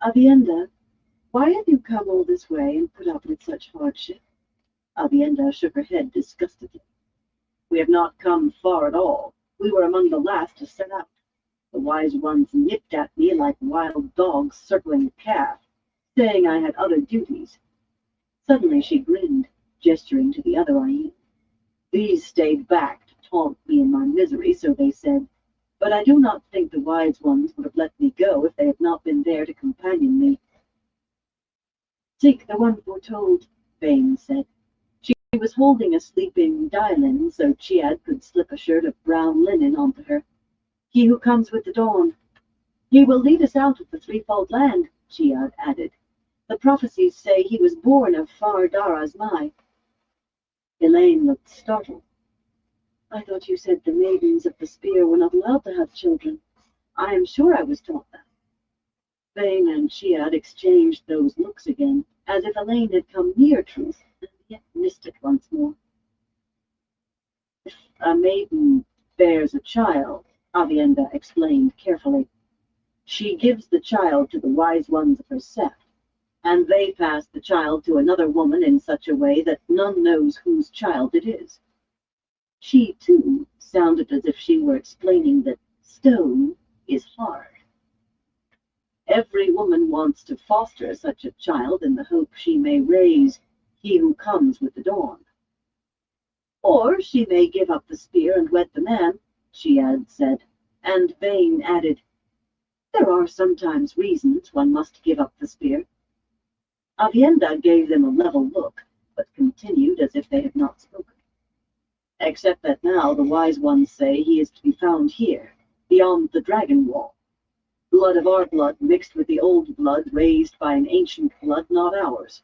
Avienda, why have you come all this way and put up with such hardship? Avienda shook her head disgustedly. We have not come far at all. We were among the last to set out. The wise ones nipped at me like wild dogs circling a calf, saying I had other duties. Suddenly she grinned, gesturing to the other Aiel. These stayed back to taunt me in my misery, so they said, but I do not think the wise ones would have let me go if they had not been there to companion me. Seek the one foretold, Bane said. She was holding a sleeping Dylin, so Chiad could slip a shirt of brown linen onto her. He who comes with the dawn. He will lead us out of the threefold land, Chiad added. The prophecies say he was born of Far Dara's Mai. Elaine looked startled. I thought you said the maidens of the spear were not allowed to have children. I am sure I was taught that. Bane and Chiad exchanged those looks again, as if Elaine had come near truth, and yet missed it once more. If a maiden bears a child, Avienda explained carefully, she gives the child to the wise ones of her sept, and they pass the child to another woman in such a way that none knows whose child it is. She, too, sounded as if she were explaining that stone is hard. Every woman wants to foster such a child in the hope she may raise he who comes with the dawn. Or she may give up the spear and wed the man, Chiad said, and Bane added, There are sometimes reasons one must give up the spear. Avienda gave them a level look, but continued as if they had not spoken. Except that now the wise ones say he is to be found here, beyond the dragon wall. Blood of our blood mixed with the old blood raised by an ancient blood not ours.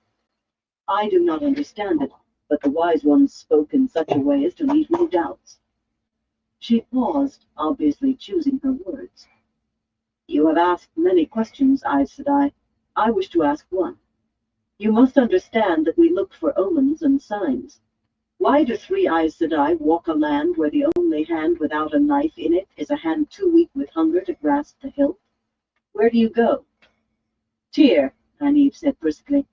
I do not understand it, but the wise ones spoke in such a way as to leave no doubts. She paused, obviously choosing her words. You have asked many questions, Aes Sedai. I wish to ask one. You must understand that we look for omens and signs. Why do three Aes Sedai walk a land where the only hand without a knife in it is a hand too weak with hunger to grasp the hilt? Where do you go? Tyr, Nynaeve said briskly,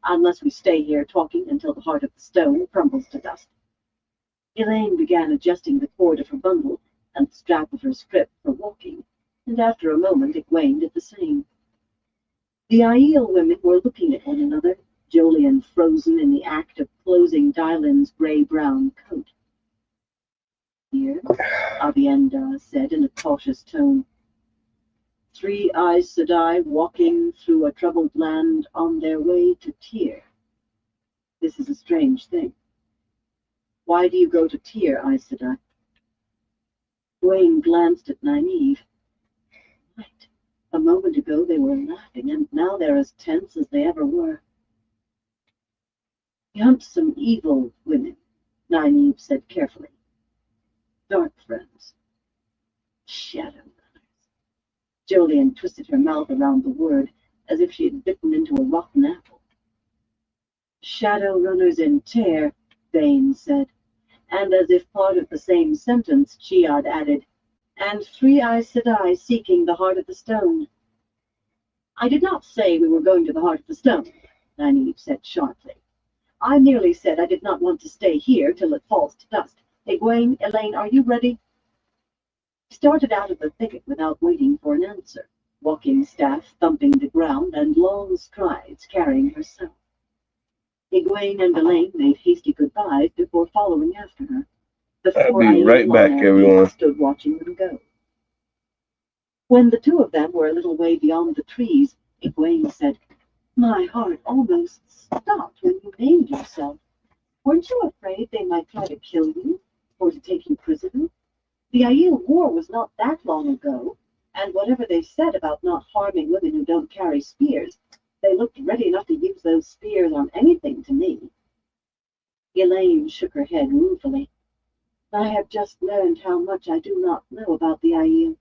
unless we stay here talking until the heart of the stone crumbles to dust. Elaine began adjusting the cord of her bundle and the strap of her scrip for walking, and after a moment Egwene did the same. The Aiel women were looking at one another, Jolyon frozen in the act of closing Dylan's gray-brown coat. Here, Aviendha said in a cautious tone, three Aes Sedai walking through a troubled land on their way to Tyr. This is a strange thing. Why do you go to Tyr, Aes Sedai? Egwene glanced at Nynaeve. Right. A moment ago they were laughing, and now they're as tense as they ever were. We hunt some evil women, Nynaeve said carefully. Dark friends. Shadow runners. Jolyon twisted her mouth around the word, as if she had bitten into a rotten apple. Shadow runners in Tyr, Vane said, and as if part of the same sentence, Chiad added, and three Aes Sedai seeking the heart of the stone. I did not say we were going to the heart of the stone, Nynaeve said sharply. I merely said I did not want to stay here till it falls to dust. Egwene, Elaine, are you ready? She started out of the thicket without waiting for an answer, walking staff thumping the ground and long strides carrying herself. Egwene and Elaine made hasty goodbyes before following after her. The I'll four be right back, everyone. stood watching them go. When the two of them were a little way beyond the trees, Egwene said, My heart almost stopped when you named yourself. Weren't you afraid they might try to kill you, or to take you prisoner? The Aiel War was not that long ago, and whatever they said about not harming women who don't carry spears, they looked ready enough to use those spears on anything to me. Elaine shook her head ruefully. I have just learned how much I do not know about the Aiel,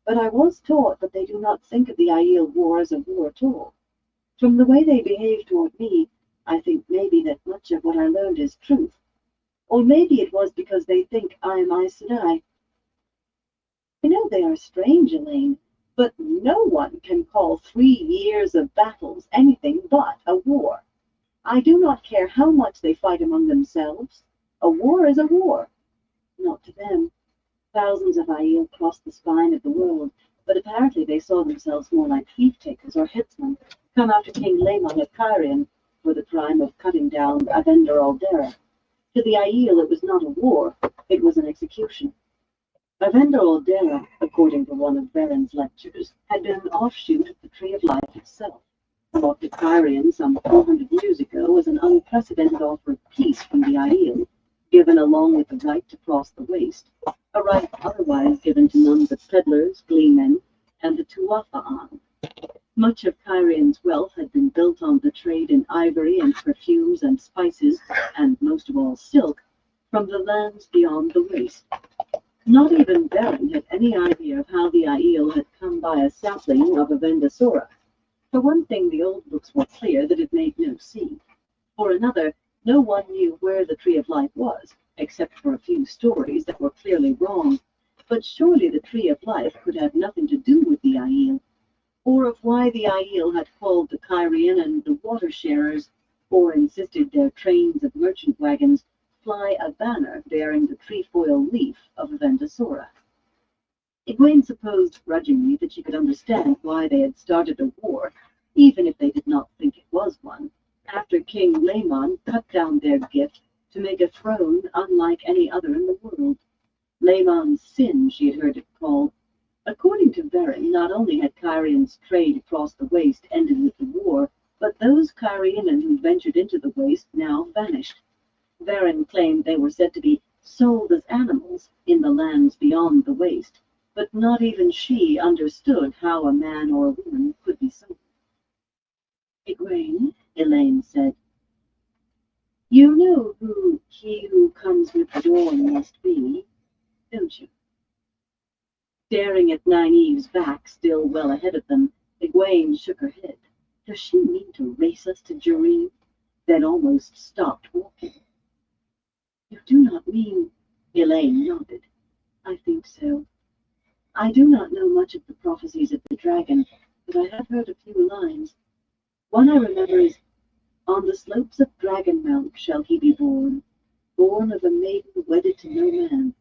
but I was taught that they do not think of the Aiel War as a war at all. From the way they behave toward me, I think maybe that much of what I learned is truth. Or maybe it was because they think I am Aes Sedai. I know they are strange, Elaine, but no one can call 3 years of battles anything but a war. I do not care how much they fight among themselves. A war is a war. Not to them. Thousands of Aiel crossed the spine of the world, but apparently they saw themselves more like thief-takers or headsmen, come after King Laemon of Cairhien for the crime of cutting down Avendar Aldera. To the Aiel it was not a war, it was an execution. Avendar Aldera, according to one of Veren's lectures, had been an offshoot of the Tree of Life itself, brought to Cairhien some 400 years ago as an unprecedented offer of peace from the Aiel, given along with the right to cross the waste, a right otherwise given to none but peddlers, gleemen, and the Tuatha'an. Much of Cairhien's wealth had been built on the trade in ivory and perfumes and spices, and most of all silk, from the lands beyond the waste. Not even Beren had any idea of how the Aiel had come by a sapling of Avenda Sora. For one thing, the old books were clear that it made no seed. For another, no one knew where the Tree of Life was, except for a few stories that were clearly wrong. But surely the Tree of Life could have nothing to do with the Aiel, or of why the Aiel had called the Cairhien and the water-sharers, or insisted their trains of merchant wagons fly a banner bearing the trefoil leaf of Avenda Sora. Egwene supposed grudgingly that she could understand why they had started a war, even if they did not think it was one, after King Laemon cut down their gift to make a throne unlike any other in the world. Laemon's sin, she had heard it called. According to Beren, not only had Cairhien's trade across the waste ended with the war, but those Cairhienan who ventured into the waste now vanished. Beren claimed they were said to be sold as animals in the lands beyond the waste, but not even she understood how a man or a woman could be sold. Egwene, Elaine said, You know who he who comes with the dawn must be, don't you? Staring at Nynaeve's back, still well ahead of them, Egwene shook her head. Does she mean to race us to Jareen? Then almost stopped walking. You do not mean... Elaine nodded. I think so. I do not know much of the prophecies of the dragon, but I have heard a few lines. One I remember is, on the slopes of Dragonmount shall he be born, born of a maiden wedded to no man.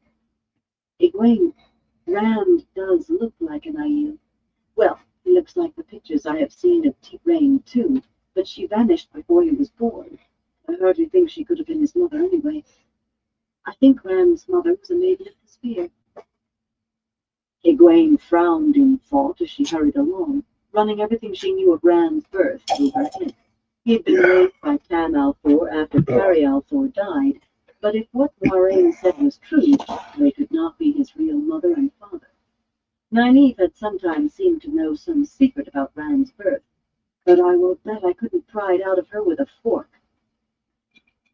Egwene, Rand does look like an Aiel. Well, he looks like the pictures I have seen of Tigraine too, but she vanished before he was born. I hardly think she could have been his mother anyway. I think Rand's mother was a maiden of the spear. Egwene frowned in thought as she hurried along, running everything she knew of Rand's birth through her head. He had been raised by Tam al'Thor after Carrie al'Thor died, but if what Moiraine said was true, they could not be his real mother and father. Nynaeve had sometimes seemed to know some secret about Rand's birth, but I will bet I couldn't pry it out of her with a fork.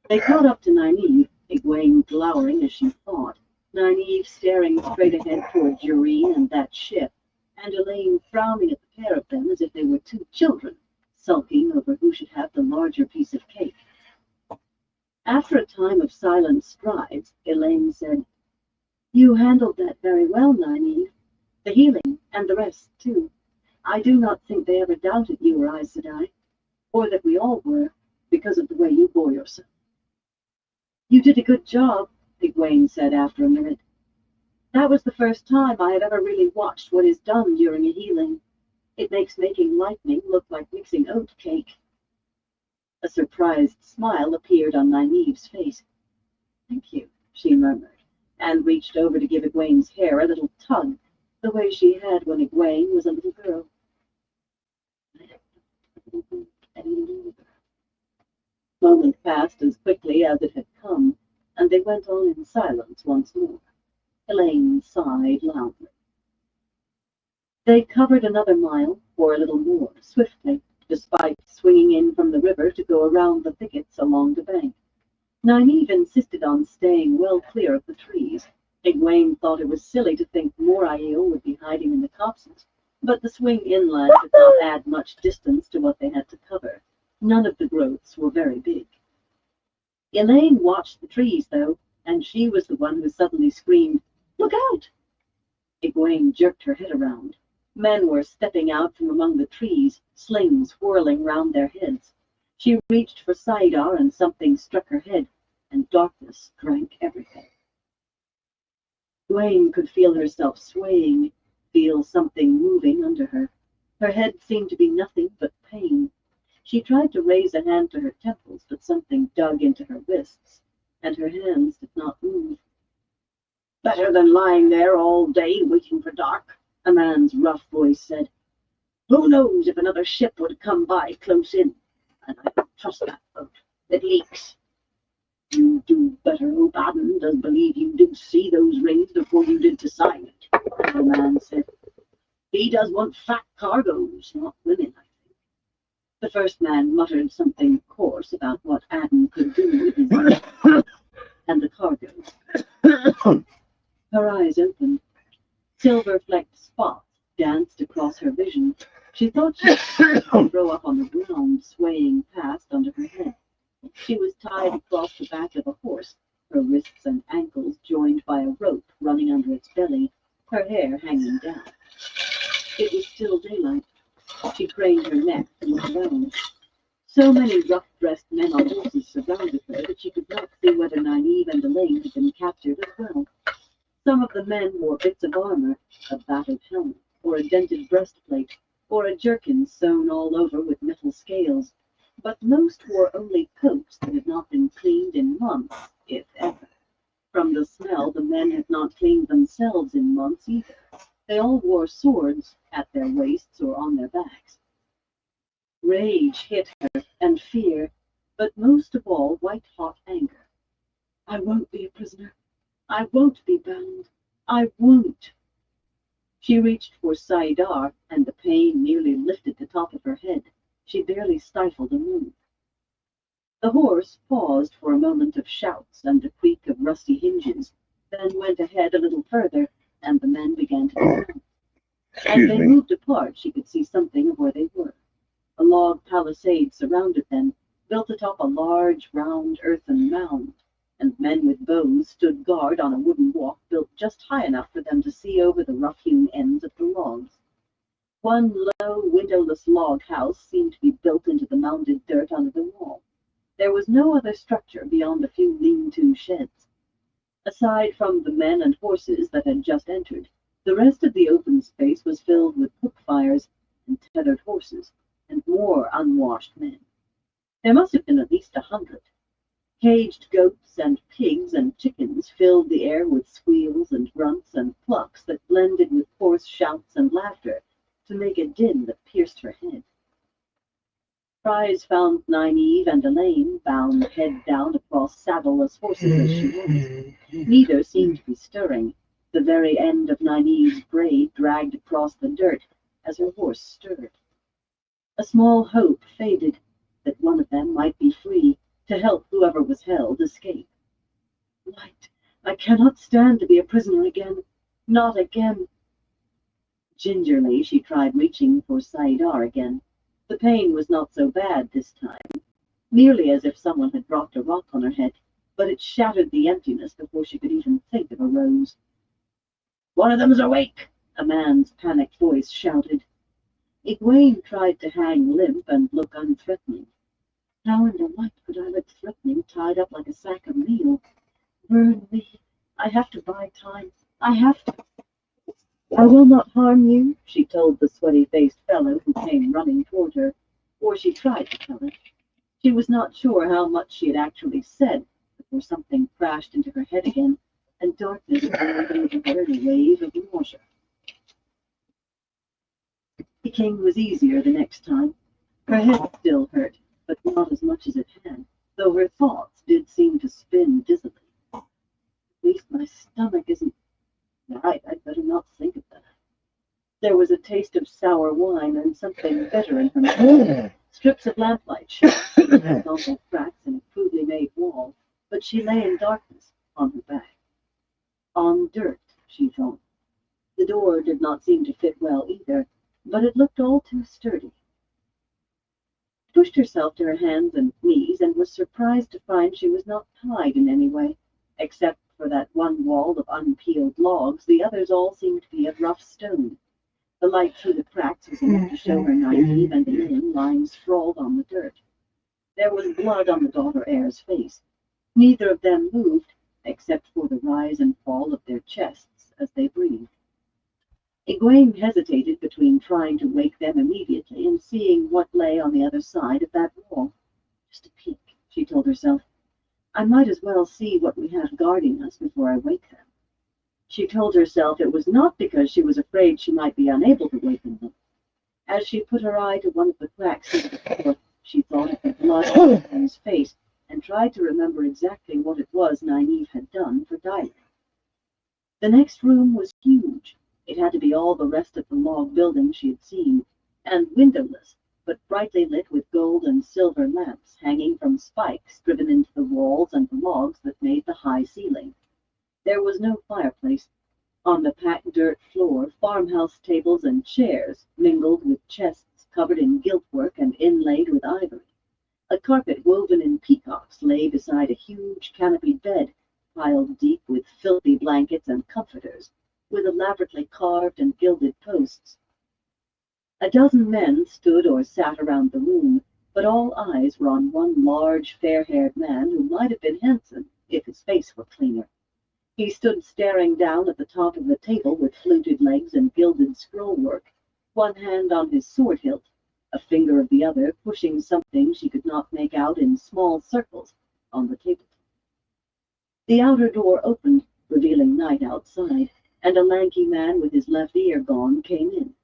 They caught up to Nynaeve, Egwene glowering as she thought, Nynaeve staring straight ahead toward Jareen and that ship, and Elaine frowning at the pair of them as if they were two children, sulking over who should have the larger piece of cake. After a time of silent strides, Elaine said, You handled that very well, Nynaeve. The healing, and the rest, too. I do not think they ever doubted you or Aes Sedai, or that we all were, because of the way you bore yourself. You did a good job, Egwene said after a minute. That was the first time I had ever really watched what is done during a healing. It makes making lightning look like mixing oat cake. A surprised smile appeared on Nynaeve's face. Thank you, she murmured, and reached over to give Egwene's hair a little tug, the way she had when Egwene was a little girl. Moment passed as quickly as it had come, and they went on in silence once more. Elaine sighed loudly. They covered another mile, or a little more, swiftly, despite swinging in from the river to go around the thickets along the bank. Nynaeve insisted on staying well clear of the trees. Egwene thought it was silly to think more Aiel would be hiding in the copses, but the swing inland did not add much distance to what they had to cover. None of the growths were very big. Elaine watched the trees, though, and she was the one who suddenly screamed, Look out! Egwene jerked her head around. Men were stepping out from among the trees, slings whirling round their heads. She reached for saidar, and something struck her head, and darkness drank everything. Egwene could feel herself swaying, feel something moving under her. Her head seemed to be nothing but pain. She tried to raise a hand to her temples, but something dug into her wrists, and her hands did not move. Better than lying there all day waiting for dark, a man's rough voice said. Who knows if another ship would come by close in? And I don't trust that boat. It leaks. You do better hope Aden does believe you did see those rings before you did to sign it, the man said. He does want fat cargoes, not women, I think. The first man muttered something coarse about what Aden could do with his and the cargoes. Her eyes opened. Silver-flecked spots danced across her vision. She thought she would throw up on the ground, swaying past under her head. She was tied across the back of a horse, her wrists and ankles joined by a rope running under its belly, her hair hanging down. It was still daylight. She craned her neck to look around. So many rough-dressed men on horses surrounded her that she could not see whether Nynaeve and Elaine had been captured as well. Some of the men wore bits of armor, a battered helmet, or a dented breastplate, or a jerkin sewn all over with metal scales, but most wore only coats that had not been cleaned in months, if ever. From the smell, the men had not cleaned themselves in months either. They all wore swords at their waists or on their backs. Rage hit her, and fear, but most of all white-hot anger. I won't be a prisoner. I won't be bound. I won't. She reached for saidar, and the pain nearly lifted the top of her head. She barely stifled a move. The horse paused for a moment of shouts and a creak of rusty hinges, then went ahead a little further, and the men began to dismount. As Excuse they me. moved apart, she could see something of where they were. A log palisade surrounded them, built atop a large, round earthen mound, and men with bows stood guard on a wooden walk built just high enough for them to see over the rough-hewn ends of the logs. One low, windowless log house seemed to be built into the mounded dirt under the wall. There was no other structure beyond a few lean-to sheds. Aside from the men and horses that had just entered, the rest of the open space was filled with cook fires and tethered horses, and more unwashed men. There must have been at least 100. Caged goats and pigs and chickens filled the air with squeals and grunts and plucks that blended with hoarse shouts and laughter to make a din that pierced her head. Fries found Nynaeve and Elaine bound head down across saddleless horses as she was. Neither seemed to be stirring. The very end of Nynaeve's braid dragged across the dirt as her horse stirred. A small hope faded that one of them might be free to help whoever was held escape. Light, I cannot stand to be a prisoner again. Not again. Gingerly she tried reaching for Saidar again. The pain was not so bad this time, merely as if someone had dropped a rock on her head, but it shattered the emptiness before she could even think of a rose. "One of them's awake!" a man's panicked voice shouted. Egwene tried to hang limp and look unthreatening. How in the light could I look threatening, tied up like a sack of meal? Burn me. I have to buy time. I have to. "I will not harm you," she told the sweaty-faced fellow who came running toward her, or she tried to tell it. She was not sure how much she had actually said before something crashed into her head again, and darkness rolled over her in a wave of nausea. Speaking was easier the next time. Her head still hurt, but not as much as it had, though her thoughts did seem to spin dizzily. At least my stomach isn't right. I'd better not think of that. There was a taste of sour wine and something bitter in her mouth. Strips of lamplight showed horizontal cracks in a crudely made wall, but she lay in darkness on her back. On dirt, she thought. The door did not seem to fit well either, but it looked all too sturdy. She pushed herself to her hands and knees and was surprised to find she was not tied in any way. Except for that one wall of unpeeled logs, the others all seemed to be of rough stone. The light through the cracks was enough to show her Nynaeve and Elaine lying sprawled on the dirt. There was blood on the daughter heir's face. Neither of them moved, except for the rise and fall of their chests as they breathed. Egwene hesitated between trying to wake them immediately and seeing what lay on the other side of that wall. Just a peek, she told herself. I might as well see what we have guarding us before I wake them. She told herself it was not because she was afraid she might be unable to waken them. As she put her eye to one of the cracks in the floor, she thought of the blood on his face and tried to remember exactly what it was Nynaeve had done for Dylan. The next room was huge. It had to be all the rest of the log building she had seen, and windowless, but brightly lit with gold and silver lamps hanging from spikes driven into the walls and the logs that made the high ceiling. There was no fireplace. On the packed dirt floor, farmhouse tables and chairs mingled with chests covered in giltwork and inlaid with ivory. A carpet woven in peacocks lay beside a huge canopied bed, piled deep with filthy blankets and comforters, with elaborately carved and gilded posts. A dozen men stood or sat around the room, but all eyes were on one large, fair-haired man who might have been handsome if his face were cleaner. He stood staring down at the top of the table with fluted legs and gilded scrollwork, one hand on his sword hilt, a finger of the other pushing something she could not make out in small circles on the table. The outer door opened, revealing night outside, and a lanky man with his left ear gone came in.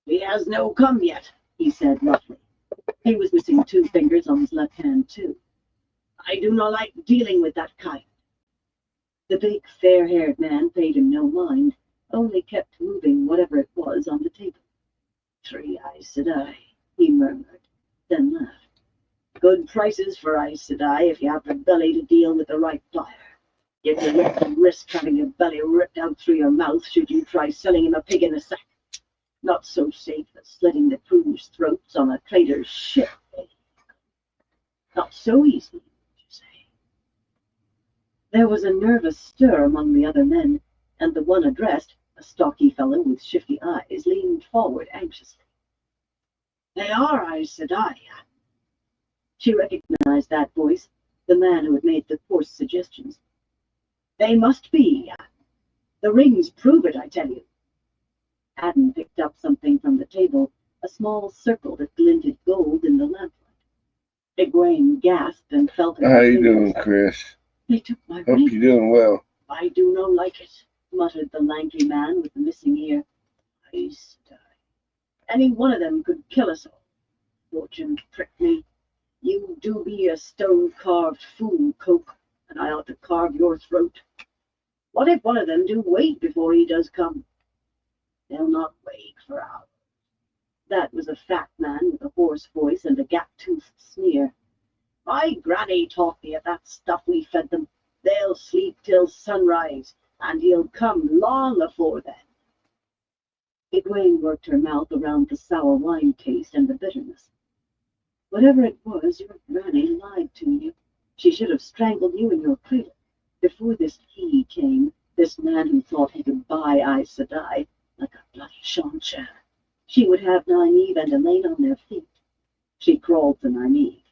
"He has no come yet," he said roughly. He was missing 2 fingers on his left hand, too. "I do not like dealing with that kind." The big, fair-haired man paid him no mind, only kept moving whatever it was on the table. "Three Aes Sedai," he murmured, then laughed. Good prices for Aes Sedai if you have the belly to deal with the right buyer. Yet you wouldn't risk having your belly ripped out through your mouth should you try selling him a pig in a sack. Not so safe as slitting the crew's throats on a trader's ship. Not so easy, would you say? There was a nervous stir among the other men, and the one addressed, a stocky fellow with shifty eyes, leaned forward anxiously. They are Aes Sedai. She recognized that voice, the man who had made the coarse suggestions. They must be. The rings prove it, I tell you. Adden picked up something from the table, a small circle that glinted gold in the lamplight. Egwene gasped and felt her How you fingers. doing, Chris? They took my Hope ring. you're doing well. I do no like it, muttered the lanky man with the missing ear. Aes Sedai. Any one of them could kill us all. Fortune pricked me. You do be a stone-carved fool, Coke, and I ought to carve your throat. What if one of them do wait before he does come? They'll not wait for hours. That was a fat man with a hoarse voice and a gap-toothed sneer. My granny taught me of that stuff we fed them. They'll sleep till sunrise, and he'll come long afore then. Egwene worked her mouth around the sour wine taste and the bitterness. Whatever it was, your granny lied to you. She should have strangled you in your cradle. Before this he came, this man who thought he could buy Aes Sedai, like a bloody Seanchan, she would have Nynaeve and Elaine on their feet. She crawled to Nynaeve.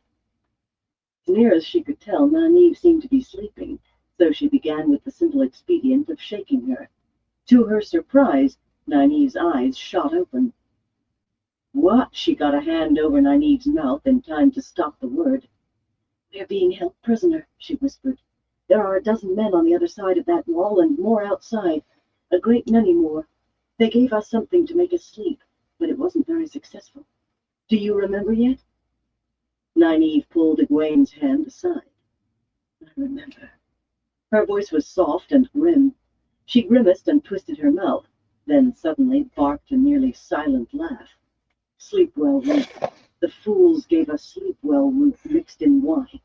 As near as she could tell, Nynaeve seemed to be sleeping, so she began with the simple expedient of shaking her. To her surprise, Nynaeve's eyes shot open. What? She got a hand over Nynaeve's mouth in time to stop the word. We're being held prisoner, she whispered. There are a dozen men on the other side of that wall and more outside, a great many more. They gave us something to make us sleep, but it wasn't very successful. Do you remember yet? Nynaeve pulled Egwene's hand aside. I remember. Her voice was soft and grim. She grimaced and twisted her mouth, then suddenly barked a nearly silent laugh. Sleepwell root. The fools gave us sleepwell root mixed in wine.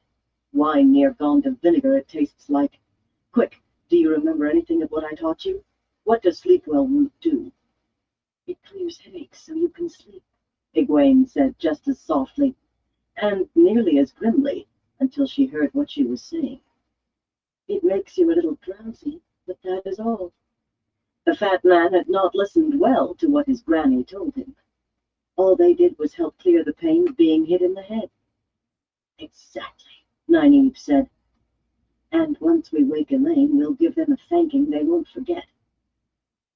Wine near gone to vinegar it tastes like. Quick, do you remember anything of what I taught you? What does sleepwell root do? It clears headaches so you can sleep, Egwene said just as softly, and nearly as grimly, until she heard what she was saying. It makes you a little drowsy, but that is all. The fat man had not listened well to what his granny told him. All they did was help clear the pain of being hit in the head. Exactly, Nynaeve said. And once we wake Elaine, we'll give them a thanking they won't forget.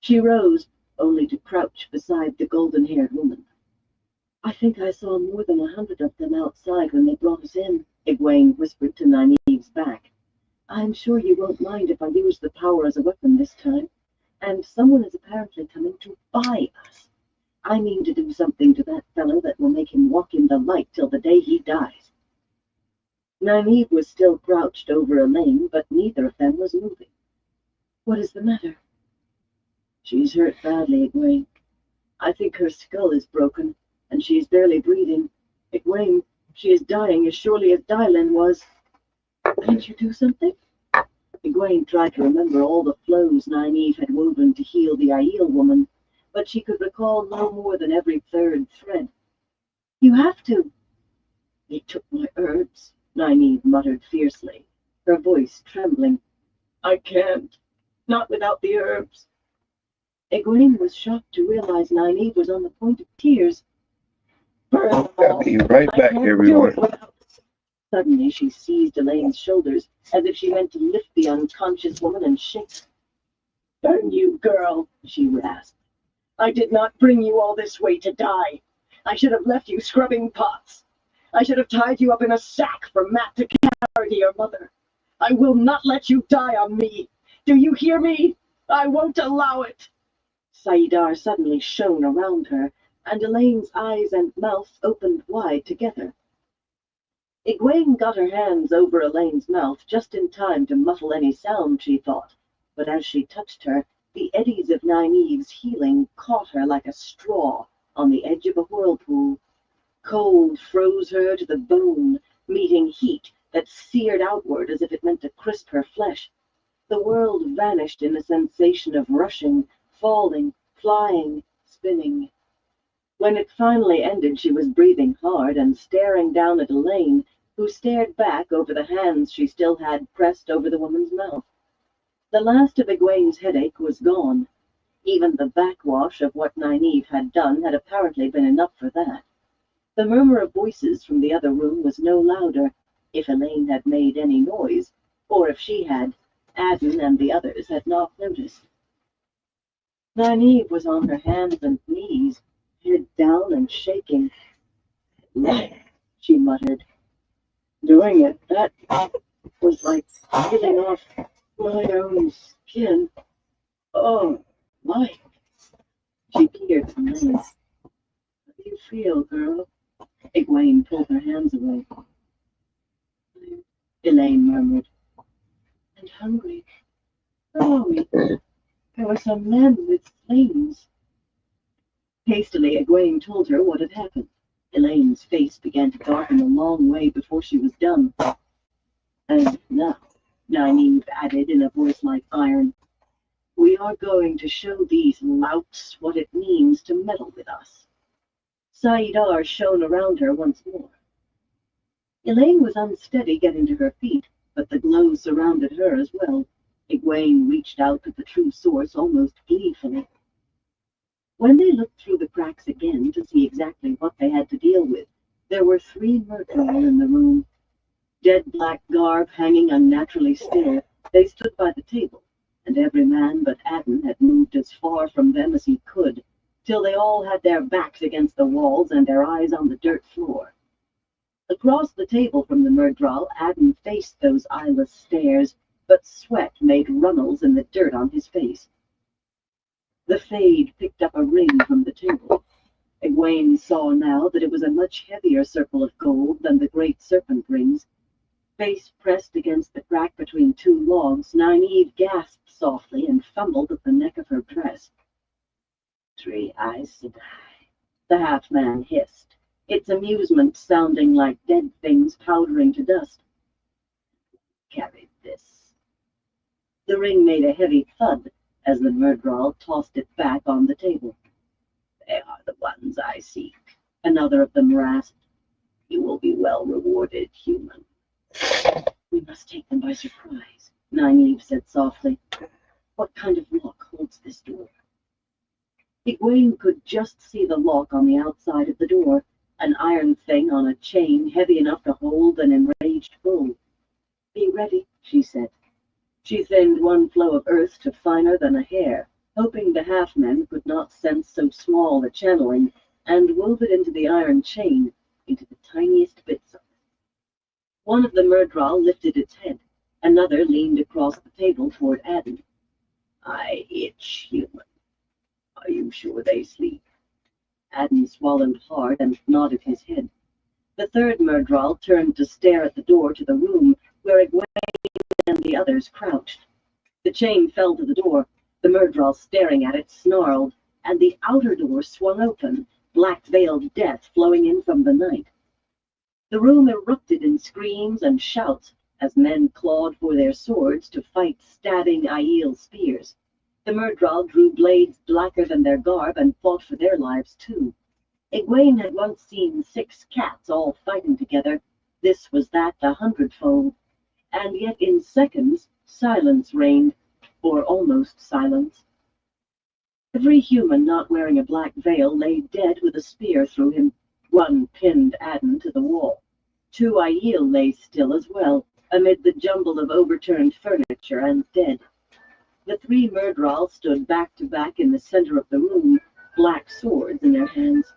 She rose, only to crouch beside the golden-haired woman. I think I saw more than 100 of them outside when they brought us in, Egwene whispered to Nynaeve's back. I'm sure you won't mind if I use the power as a weapon this time. And someone is apparently coming to buy us. I mean to do something to that fellow that will make him walk in the light till the day he dies. Nynaeve was still crouched over Elaine, but neither of them was moving. What is the matter? She's hurt badly, Egwene. I think her skull is broken, and she is barely breathing. Egwene, she is dying as surely as Dylan was. Can't you do something? Egwene tried to remember all the flows Nynaeve had woven to heal the Aiel woman, but she could recall no more than every third thread. You have to. They took my herbs, Nynaeve muttered fiercely, her voice trembling. I can't. Not without the herbs. Egwene was shocked to realize Nynaeve was on the point of tears. Burn I'll be right back, everyone. Suddenly she seized Elaine's shoulders, as if she meant to lift the unconscious woman and shake her. Burn you, girl, she rasped. I did not bring you all this way to die. I should have left you scrubbing pots. I should have tied you up in a sack for Matt to carry to your mother. I will not let you die on me. Do you hear me? I won't allow it. Saidar suddenly shone around her, and Elaine's eyes and mouth opened wide together. Egwene got her hands over Elaine's mouth just in time to muffle any sound, she thought, but as she touched her, the eddies of Nynaeve's healing caught her like a straw on the edge of a whirlpool. Cold froze her to the bone, meeting heat that seared outward as if it meant to crisp her flesh. The world vanished in a sensation of rushing, falling, flying, spinning. When it finally ended, she was breathing hard and staring down at Elaine, who stared back over the hands she still had pressed over the woman's mouth. The last of Egwene's headache was gone. Even the backwash of what Nynaeve had done had apparently been enough for that. The murmur of voices from the other room was no louder, if Elaine had made any noise, or if she had, Adden and the others had not noticed. Nynaeve was on her hands and knees, head down and shaking. "Right," she muttered. "Doing it, that was like peeling off my own skin. Oh, Mike." She peered from Elaine. "How do you feel, girl?" Egwene pulled her hands away. Elaine murmured. "And hungry. Oh, there were some men with flames." Hastily, Egwene told her what had happened. Elaine's face began to darken a long way before she was done. "And now," Nynaeve added in a voice like iron, "we are going to show these louts what it means to meddle with us." Saidar shone around her once more. Elaine was unsteady getting to her feet, but the glow surrounded her as well. Egwene reached out to the true source almost gleefully. When they looked through the cracks again to see exactly what they had to deal with, there were 3 Myrddraal in the room. Dead black garb hanging unnaturally still, they stood by the table, and every man but Adden had moved as far from them as he could, till they all had their backs against the walls and their eyes on the dirt floor. Across the table from the Myrddraal, Adden faced those eyeless stares, but sweat made runnels in the dirt on his face. The Fade picked up a ring from the table. Egwene saw now that it was a much heavier circle of gold than the great serpent rings. Face pressed against the crack between 2 logs, Nynaeve gasped softly and fumbled at the neck of her dress. 3 Aes Sedai, the half-man hissed, its amusement sounding like dead things powdering to dust. "Carried this." The ring made a heavy thud as the Myrddraal tossed it back on the table. "They are the ones I seek," another of them rasped. "You will be well rewarded, human." "We must take them by surprise," Nynaeve said softly. "What kind of lock holds this door?" Egwene could just see the lock on the outside of the door, an iron thing on a chain heavy enough to hold an enraged bull. "Be ready," she said. She thinned one flow of earth to finer than a hair, hoping the half-men could not sense so small a channeling, and wove it into the iron chain, into the tiniest bits of it. One of the Myrddraal lifted its head. Another leaned across the table toward Adden. "I itch, human. Are you sure they sleep?" Adden swallowed hard and nodded his head. The 3rd Myrddraal turned to stare at the door to the room where Egwene and the others crouched. The chain fell to the door. The Myrddraal staring at it snarled, and the outer door swung open, black-veiled death flowing in from the night. The room erupted in screams and shouts as men clawed for their swords to fight stabbing Aiel spears. The Myrddraal drew blades blacker than their garb and fought for their lives too. Egwene had once seen 6 cats all fighting together. This was that 100-fold. And yet in seconds, silence reigned, or almost silence. Every human not wearing a black veil lay dead with a spear through him. One pinned Adden to the wall. 2 Aiel lay still as well, amid the jumble of overturned furniture and dead. The 3 Myrddraal stood back to back in the center of the room, black swords in their hands.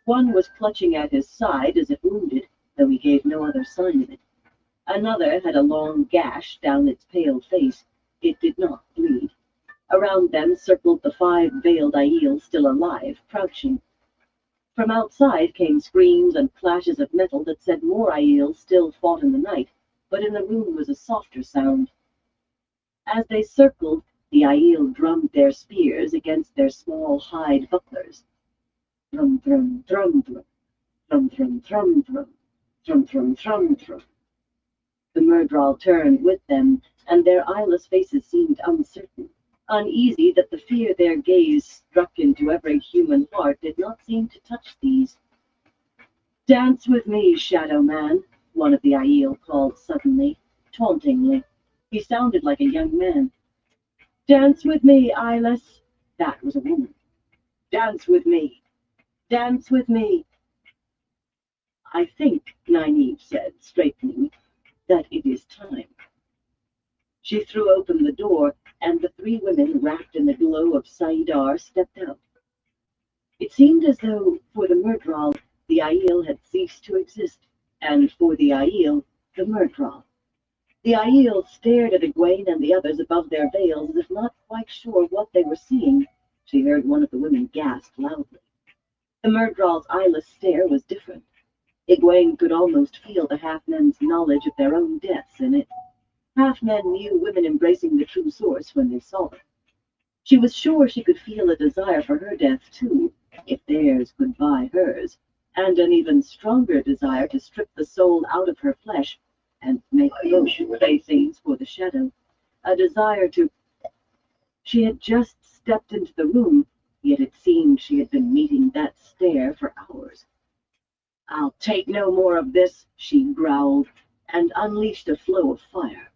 One was clutching at his side as if wounded, though he gave no other sign of it. Another had a long gash down its pale face. It did not bleed. Around them circled the 5 veiled Aiel still alive, crouching. From outside came screams and clashes of metal that said more Aiel still fought in the night, but in the room was a softer sound. As they circled, the Aiel drummed their spears against their small hide bucklers. Thrum, thrum, thrum, thrum, thrum, thrum, thrum, thrum, Thrum, thrum, thrum, thrum. The Myrddraal turned with them, and their eyeless faces seemed uncertain, uneasy that the fear their gaze struck into every human heart did not seem to touch these. "Dance with me, Shadow Man," one of the Aiel called suddenly, tauntingly. He sounded like a young man. "Dance with me, Eyeless." That was a woman. "Dance with me. Dance with me." "I think," Nynaeve said, straightening, "that it is time." She threw open the door, and the three women, wrapped in the glow of saidar, stepped out. It seemed as though, for the Myrddraal, the Aiel had ceased to exist, and for the Aiel, the Myrddraal. The Aiel stared at Egwene and the others above their veils, as if not quite sure what they were seeing. She heard one of the women gasp loudly. The Myrddraal's eyeless stare was different. Egwene could almost feel the half-men's knowledge of their own deaths in it. Half-men knew women embracing the true source when they saw her. She was sure she could feel a desire for her death, too, if theirs could buy hers, and an even stronger desire to strip the soul out of her flesh and make both playthings for the shadow. A desire to... She had just stepped into the room, yet it seemed she had been meeting that stare for hours. "I'll take no more of this," she growled, and unleashed a flow of fire.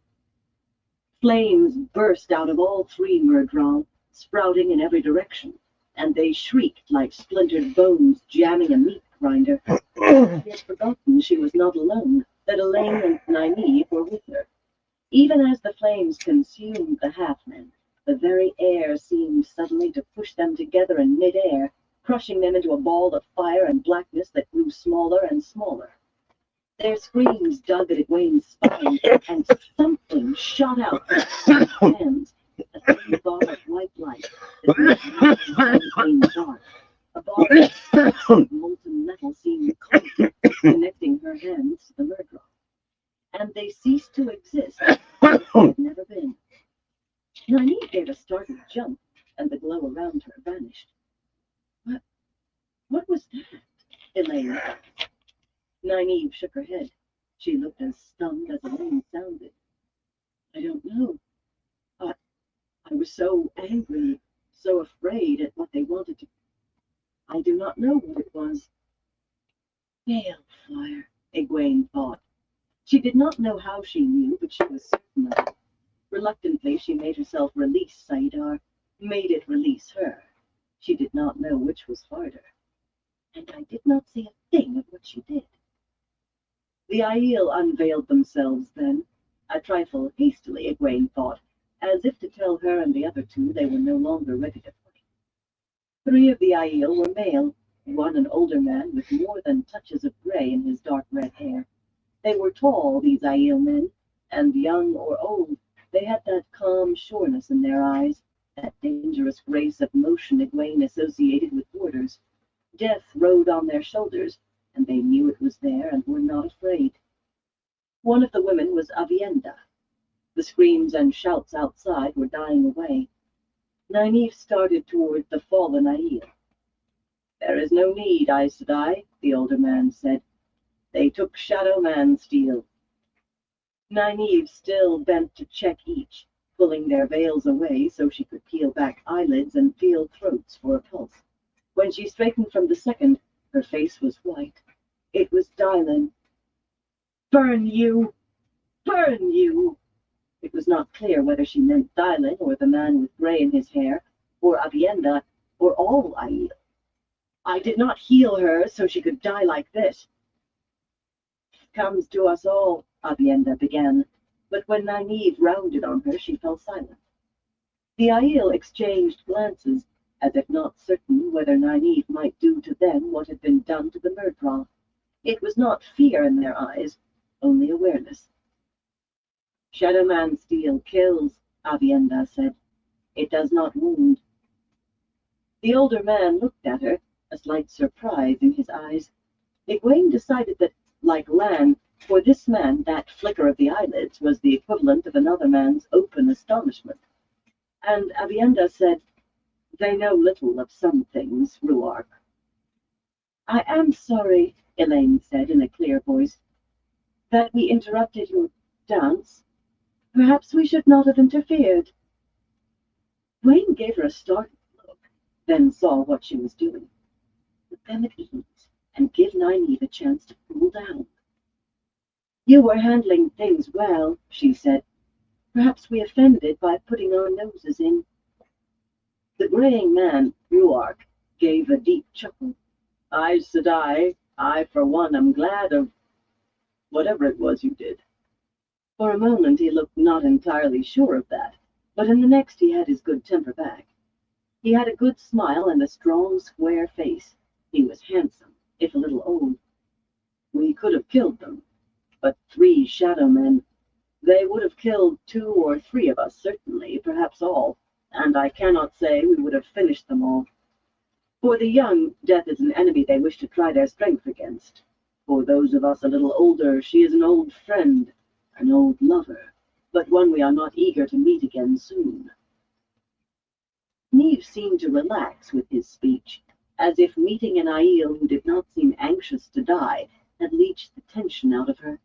Flames burst out of all three Myrddraal, sprouting in every direction, and they shrieked like splintered bones jamming a meat grinder. She had forgotten she was not alone, that Elayne and Nynaeve were with her. Even as the flames consumed the half-men, the very air seemed suddenly to push them together in mid-air, crushing them into a ball of fire and blackness that grew smaller and smaller. Their screams dug at Egwene's spine, and something shot out from her hands, a thin bar of white light that became dark. A bar of molten metal seemed connecting her hands to the Myrddraal. And they ceased to exist as they had never been. Nynaeve gave a startled jump, and the glow around her vanished. What was that?" Elayne asked. Nynaeve shook her head. She looked as stunned as Elayne sounded. "I don't know. I was so angry, so afraid at what they wanted to... I do not know what it was." "Balefire," Egwene thought. She did not know how she knew, but she was certain of it. Reluctantly, she made herself release saidar, made it release her. She did not know which was harder. "And I did not see a thing of what she did." The Aiel unveiled themselves then, a trifle hastily, Egwene thought, as if to tell her and the other two they were no longer ready to fight. 3 of the Aiel were male, one an older man with more than touches of gray in his dark red hair. They were tall, these Aiel men, and young or old, they had that calm sureness in their eyes, that dangerous grace of motion Egwene associated with warders. Death rode on their shoulders, and they knew it was there and were not afraid. One of the women was Aviendha. The screams and shouts outside were dying away. Nynaeve started toward the fallen Aiel. "There is no need, Aes Sedai," the older man said. "They took Shadow Man's steel." Nynaeve still bent to check each, pulling their veils away so she could peel back eyelids and feel throats for a pulse. When she straightened from the second, her face was white. It was Dylan. "Burn you! Burn you!" It was not clear whether she meant Dylan or the man with gray in his hair, or Aviendha, or all Aiel. "I did not heal her so she could die like this." "It comes to us all," Aviendha began, but when Nynaeve rounded on her, she fell silent. The Aiel exchanged glances, as if not certain whether Nynaeve might do to them what had been done to the Myrddraal. It was not fear in their eyes, only awareness. "Shadow Man's steel kills," Aviendha said. "It does not wound." The older man looked at her, a slight surprise in his eyes. Egwene decided that, like Lan, for this man that flicker of the eyelids was the equivalent of another man's open astonishment. And Aviendha said, "They know little of some things, Rhuarc." "I am sorry," Elayne said in a clear voice. That we interrupted your dance. Perhaps we should not have interfered. Wayne gave her a startled look, then saw what she was doing. Put them at ease and give Nynaeve a chance to cool down. You were handling things well, she said. Perhaps we offended by putting our noses in. The graying man, Ruark, gave a deep chuckle. Aes Sedai, I for one am glad of whatever it was you did. For a moment he looked not entirely sure of that, but in the next he had his good temper back. He had a good smile and a strong, square face. He was handsome, if a little old. We could have killed them, but 3 shadow men. They would have killed 2 or 3 of us, certainly, perhaps all, and I cannot say we would have finished them all. For the young, death is an enemy they wish to try their strength against. For those of us a little older, she is an old friend, an old lover, but one we are not eager to meet again soon. Nynaeve seemed to relax with his speech, as if meeting an Aiel who did not seem anxious to die had leached the tension out of her.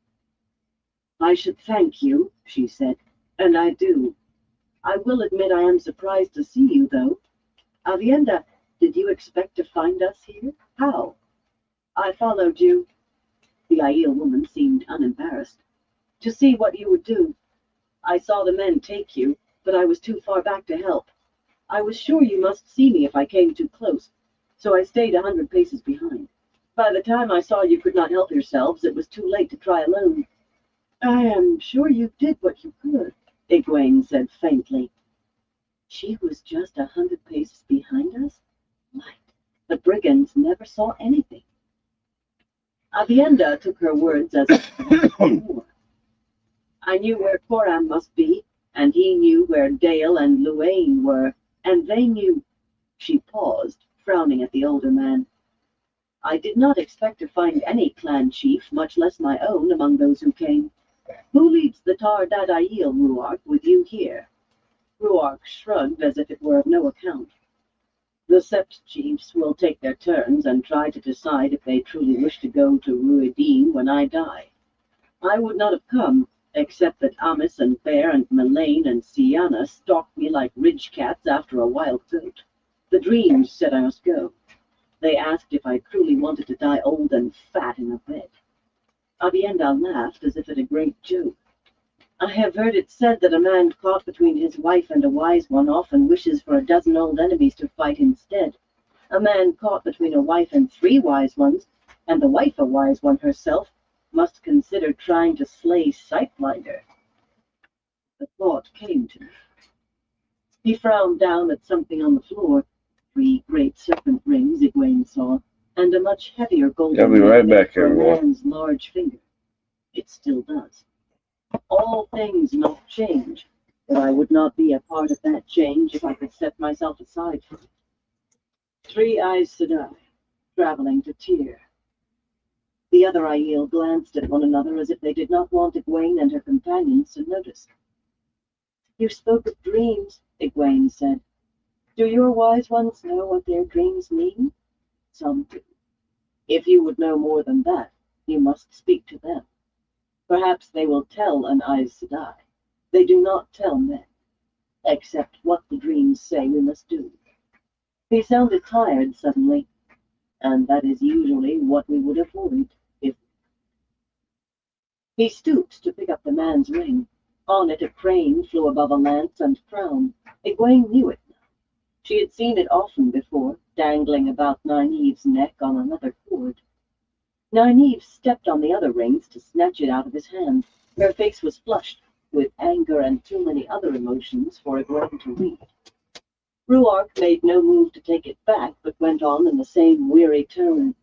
I should thank you, she said, and I do. I will admit I am surprised to see you, though. Aviendha, did you expect to find us here? How? I followed you. The Aiel woman seemed unembarrassed. To see what you would do. I saw the men take you, but I was too far back to help. I was sure you must see me if I came too close, so I stayed 100 paces behind. By the time I saw you could not help yourselves, it was too late to try alone. I am sure you did what you could, Egwene said faintly. She was just 100 paces behind us? Light. The brigands never saw anything. Aviendha took her words as before. I knew where Coram must be, and he knew where Dale and Luain were, and they knew. She paused, frowning at the older man. I did not expect to find any clan chief, much less my own, among those who came. Who leads the Tar Dad Aiel, Ruark, with you here? Ruark shrugged as if it were of no account. The Sept chiefs will take their turns and try to decide if they truly wish to go to Ruidin when I die. I would not have come, except that Amis and Bear and Melaine and Sienna stalked me like ridge cats after a wild goat. The dreams said I must go. They asked if I truly wanted to die old and fat in a bed. Aviendha laughed as if at a great joke. I have heard it said that a man caught between his wife and a wise one often wishes for a dozen old enemies to fight instead. A man caught between a wife and 3 wise ones, and the wife a wise one herself, must consider trying to slay Sightblinder. The thought came to me. He frowned down at something on the floor. 3 great serpent rings, Egwene saw, and a much heavier golden I'll be right back, for a everyone. man's large finger. It still does. All things must change, but I would not be a part of that change if I could set myself aside from it. 3 Aes Sedai, traveling to Tyr. The other Aiel glanced at one another as if they did not want Egwene and her companions to notice. You spoke of dreams, Egwene said. Do your wise ones know what their dreams mean? Some do. If you would know more than that, you must speak to them. Perhaps they will tell an Aes Sedai. They do not tell men, except what the dreams say we must do. He sounded tired suddenly, and that is usually what we would avoid if... He stooped to pick up the man's ring. On it a crane flew above a lance and crown. Egwene knew it now. She had seen it often before, dangling about Nynaeve's neck on another cord. Nynaeve stepped on the other rings to snatch it out of his hand. Her face was flushed with anger and too many other emotions for Egwene to read. Ruark made no move to take it back, but went on in the same weary tone.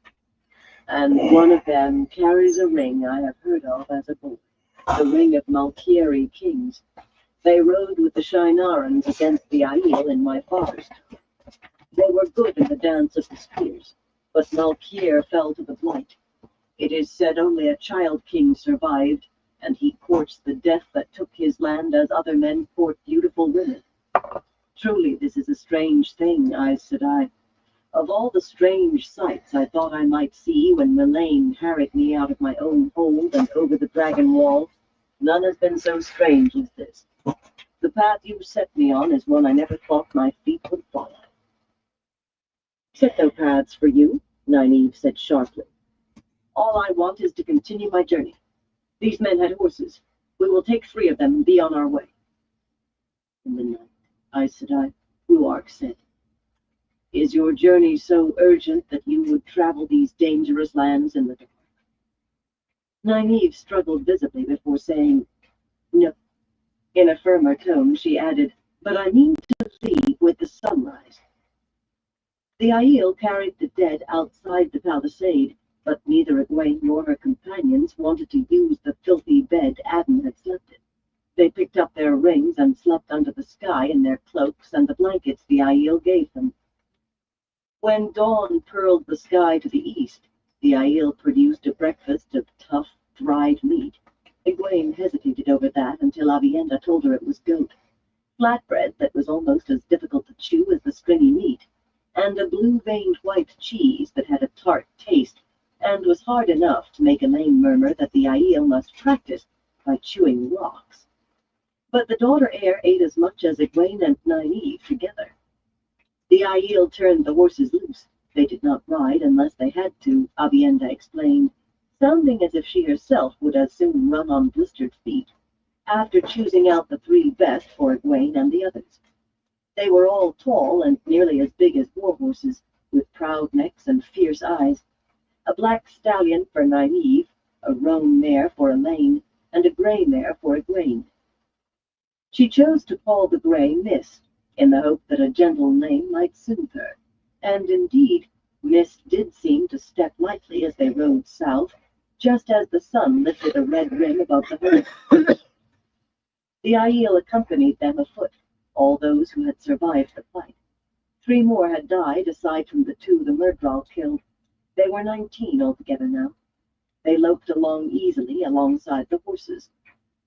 And one of them carries a ring I have heard of as a boy, the ring of Malkieri kings. They rode with the Shienarans against the Aiel in my father's time. They were good in the dance of the spears, but Malkier fell to the blight. It is said only a child king survived, and he courts the death that took his land as other men court beautiful women. Truly this is a strange thing, Aes Sedai. Of all the strange sights I thought I might see when Mylane harried me out of my own hold and over the dragon wall, none has been so strange as this. The path you set me on is one I never thought my feet would follow. Set no paths for you, Nynaeve said sharply. All I want is to continue my journey. These men had horses. We will take 3 of them and be on our way. In the night, Aes Sedai, Rhuarc said, is your journey so urgent that you would travel these dangerous lands in the dark? Nynaeve struggled visibly before saying, no. In a firmer tone, she added, but I mean to leave with the sunrise. The Aiel carried the dead outside the palisade, but neither Egwene nor her companions wanted to use the filthy bed Adden had slept in. They picked up their rings and slept under the sky in their cloaks and the blankets the Aiel gave them. When dawn pearled the sky to the east, the Aiel produced a breakfast of tough, dried meat. Egwene hesitated over that until Aviendha told her it was goat. Flatbread that was almost as difficult to chew as the stringy meat, and a blue-veined white cheese that had a tart taste and was hard enough to make Elaine murmur that the Aiel must practice by chewing rocks. But the daughter heir ate as much as Egwene and Nynaeve together. The Aiel turned the horses loose. They did not ride unless they had to, Aviendha explained, sounding as if she herself would as soon run on blistered feet, after choosing out the 3 best for Egwene and the others. They were all tall and nearly as big as war horses, with proud necks and fierce eyes. A black stallion for Nynaeve, a roan mare for Elaine, and a grey mare for Egwene. She chose to call the grey Mist, in the hope that a gentle name might soothe her, and indeed, Mist did seem to step lightly as they rode south, just as the sun lifted a red rim above the horizon. The Aiel accompanied them afoot, all those who had survived the fight. 3 more had died, aside from the 2 the Myrddraal killed. They were 19 altogether now. They loped along easily alongside the horses.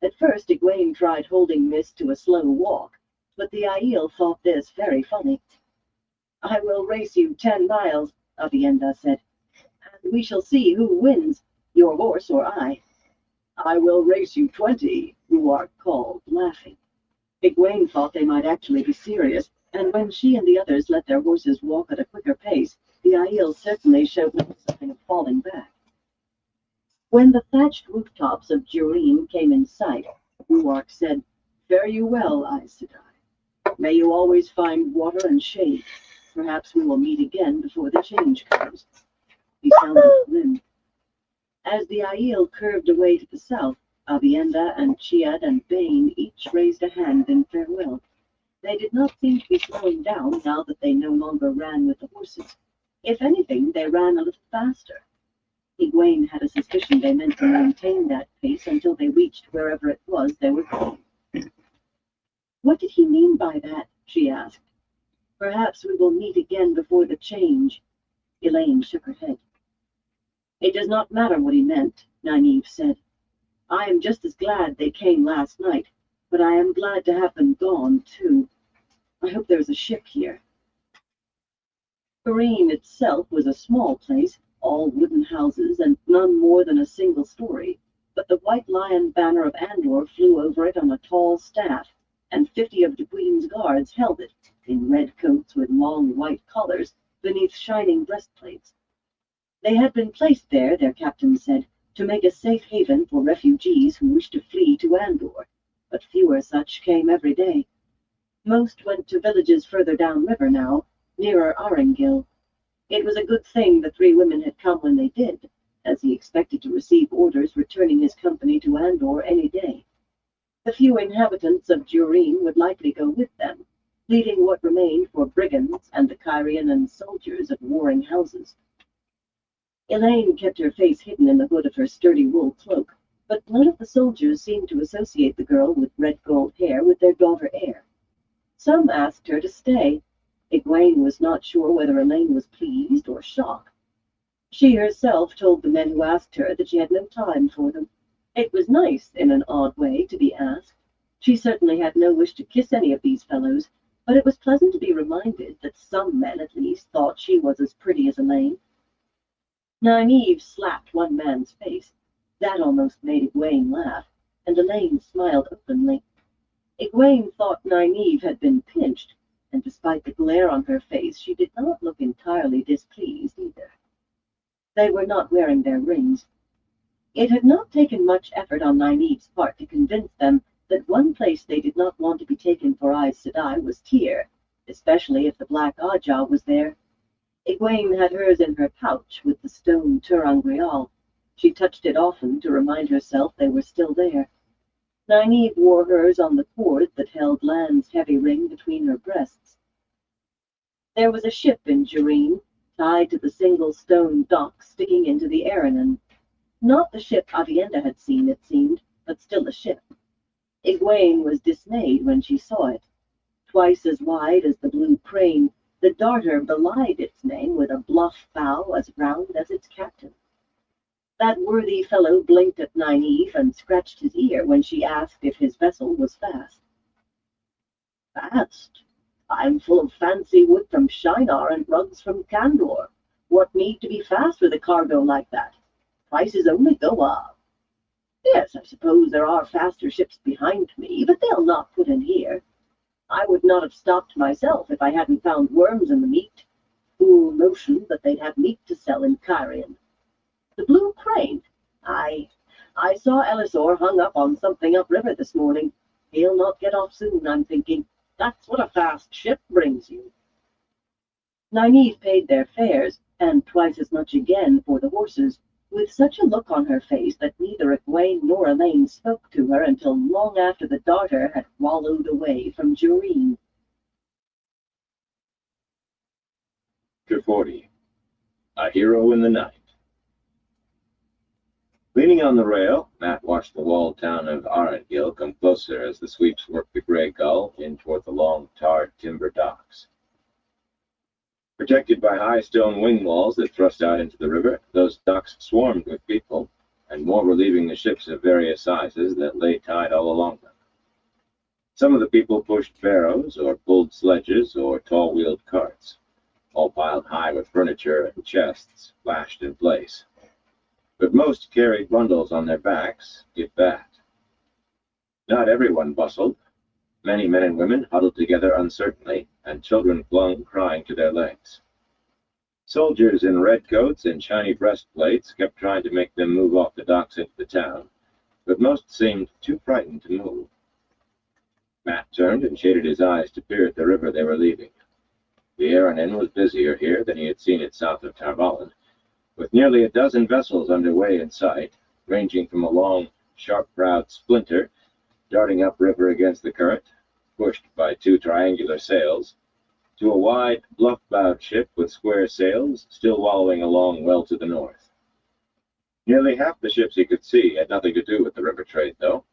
At first, Egwene tried holding Mist to a slow walk, but the Aiel thought this very funny. I will race you 10 miles, Aviendha said, and we shall see who wins, your horse or I. I will race you 20, Rhuarc called, laughing. Egwene thought they might actually be serious, and when she and the others let their horses walk at a quicker pace, the Aiel certainly showed no sign of falling back. When the thatched rooftops of Jireen came in sight, Rhuarc said, fare you well, Aes Sedai. May you always find water and shade. Perhaps we will meet again before the change comes. He sounded grim. As the Aiel curved away to the south, Aviendha and Chiad and Bane each raised a hand in farewell. They did not seem to be slowing down now that they no longer ran with the horses. If anything, they ran a little faster. Egwene had a suspicion they meant to maintain that pace until they reached wherever it was they were going. What did he mean by that? She asked. Perhaps we will meet again before the change. Elaine shook her head. It does not matter what he meant, Nynaeve said. I am just as glad they came last night, but I am glad to have them gone, too. I hope there is a ship here. Meereen itself was a small place, all wooden houses and none more than a single story, but the White Lion banner of Andor flew over it on a tall staff, and 50 of the Queen's guards held it, in red coats with long white collars, beneath shining breastplates. They had been placed there, their captain said, to make a safe haven for refugees who wished to flee to Andor, but fewer such came every day. Most went to villages further downriver now, nearer Aringil. It was a good thing the 3 women had come when they did, as he expected to receive orders returning his company to Andor any day. The few inhabitants of Jireen would likely go with them, leaving what remained for brigands and the Kyrian and soldiers of warring houses. Elaine kept her face hidden in the hood of her sturdy wool cloak, but none of the soldiers seemed to associate the girl with red gold hair with their daughter heir. Some asked her to stay. Egwene was not sure whether Elaine was pleased or shocked. She herself told the men who asked her that she had no time for them. It was nice, in an odd way, to be asked. She certainly had no wish to kiss any of these fellows, but it was pleasant to be reminded that some men at least thought she was as pretty as Elaine. Nynaeve slapped one man's face. That almost made Egwene laugh, and Elaine smiled openly. Egwene thought Nynaeve had been pinched, and despite the glare on her face, she did not look entirely displeased either. They were not wearing their rings. It had not taken much effort on Nynaeve's part to convince them that one place they did not want to be taken for Aes Sedai was Tyr, especially if the Black Ajah was there. Egwene had hers in her pouch with the stone ter'angreal. She touched it often to remind herself they were still there. Nynaeve wore hers on the cord that held Lan's heavy ring between her breasts. There was a ship in Jireen, tied to the single stone dock sticking into the Aranon. Not the ship Aviendha had seen, it seemed, but still a ship. Egwene was dismayed when she saw it. Twice as wide as the blue crane, the darter belied its name with a bluff bow as round as its captain. That worthy fellow blinked at Nynaeve and scratched his ear when she asked if his vessel was fast. Fast? I'm full of fancy wood from Shinar and rugs from Kandor. What need to be fast with a cargo like that? Prices only go up. Yes, I suppose there are faster ships behind me, but they'll not put in here. I would not have stopped myself if I hadn't found worms in the meat. Fool notion that they'd have meat to sell in Cairhien. The blue crane? I saw Elisor hung up on something upriver this morning. He'll not get off soon, I'm thinking. That's what a fast ship brings you. Nynaeve paid their fares, and twice as much again for the horses, with such a look on her face that neither Egwene nor Elaine spoke to her until long after the darter had wallowed away from Jireen. Chapter 40. A Hero in the Night. Leaning on the rail, Matt watched the walled town of Arendelle come closer as the sweeps worked the Grey Gull in toward the long, tarred timber docks. Protected by high stone wing walls that thrust out into the river, those docks swarmed with people, and more were leaving the ships of various sizes that lay tied all along them. Some of the people pushed barrows, or pulled sledges, or tall-wheeled carts, all piled high with furniture and chests lashed in place. But most carried bundles on their backs, if that. Not everyone bustled. Many men and women huddled together uncertainly, and children clung crying to their legs. Soldiers in red coats and shiny breastplates kept trying to make them move off the docks into the town, but most seemed too frightened to move. Matt turned and shaded his eyes to peer at the river they were leaving. The Aranon was busier here than he had seen it south of Tar Valon, with nearly a dozen vessels underway in sight, ranging from a long, sharp-browed splinter darting upriver against the current, pushed by two triangular sails, to a wide, bluff-bowed ship with square sails still wallowing along well to the north. Nearly half the ships he could see had nothing to do with the river trade, though.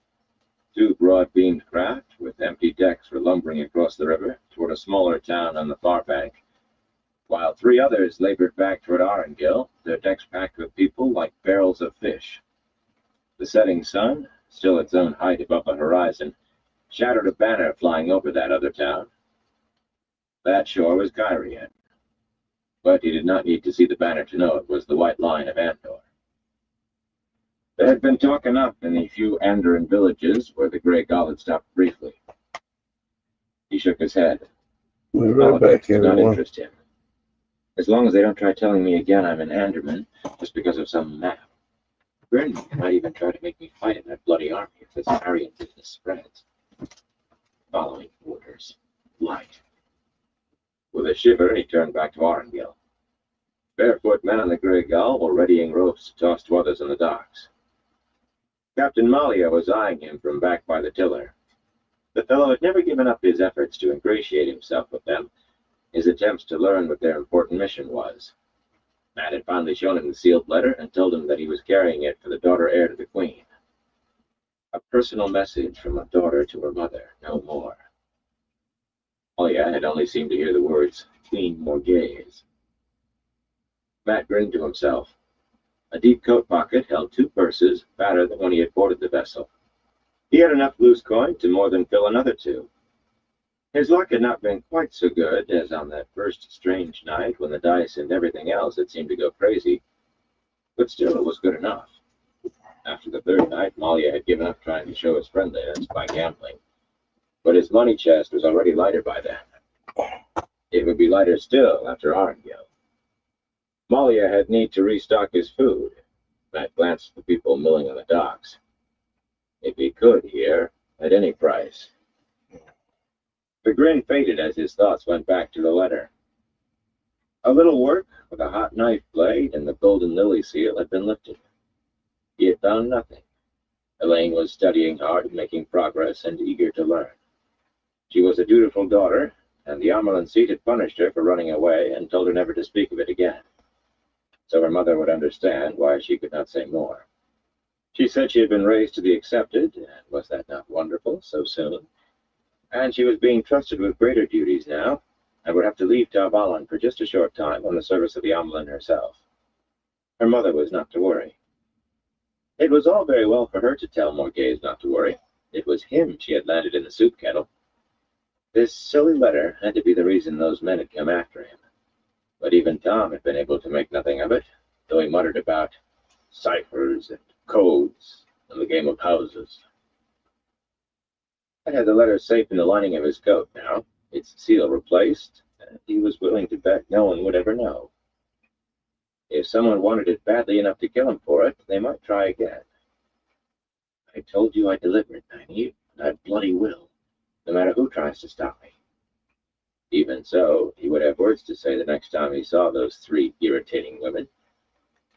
Two broad-beamed craft with empty decks were lumbering across the river toward a smaller town on the far bank, while three others labored back toward Arendelle, their decks packed with people like barrels of fish. The setting sun, still its own height above the horizon, shadowed a banner flying over that other town. That shore was Cairhien, but he did not need to see the banner to know it was the White Line of Andor. There had been talk enough in the few Andoran villages where the Grey Gull had stopped briefly. He shook his head. We're right back, Politics did not everyone. interest him. As long as they don't try telling me again I'm an Anderman just because of some map. Grin might even try to make me fight in that bloody army if this Aryan business spreads. Following orders. Light. With a shiver, he turned back to Arendelle. Barefoot men on the Grey Gull were readying ropes to toss to others in the docks. Captain Malia was eyeing him from back by the tiller. The fellow had never given up his efforts to ingratiate himself with them, his attempts to learn what their important mission was. Matt had finally shown him the sealed letter and told him that he was carrying it for the daughter heir to the Queen. A personal message from a daughter to her mother, no more. Malia had only seemed to hear the words, Queen Morghese. Matt grinned to himself. A deep coat pocket held two purses, fatter than when he had boarded the vessel. He had enough loose coin to more than fill another two. His luck had not been quite so good as on that first strange night when the dice and everything else had seemed to go crazy, but still it was good enough. After the third night, Malia had given up trying to show his friendliness by gambling, but his money chest was already lighter by then. It would be lighter still after Arngil. Malia had need to restock his food. Matt glanced at the people milling on the docks. If he could here, at any price. The grin faded as his thoughts went back to the letter. A little work with a hot knife blade and the golden lily seal had been lifted. He had found nothing. Elaine was studying hard and making progress and eager to learn. She was a dutiful daughter, and the Amelin seat had punished her for running away and told her never to speak of it again. So her mother would understand why she could not say more. She said she had been raised to be accepted, and was that not wonderful so soon? And she was being trusted with greater duties now, and would have to leave Tar Valon for just a short time on the service of the Amelin herself. Her mother was not to worry. It was all very well for her to tell Morghese not to worry. It was him she had landed in the soup kettle. This silly letter had to be the reason those men had come after him. But even Tom had been able to make nothing of it, though he muttered about ciphers and codes and the game of houses. I had the letter safe in the lining of his coat now, its seal replaced, and he was willing to bet no one would ever know. If someone wanted it badly enough to kill him for it, they might try again. I told you I'd deliver it, Nynaeve, and I bloody will, no matter who tries to stop me. Even so, he would have words to say the next time he saw those three irritating women.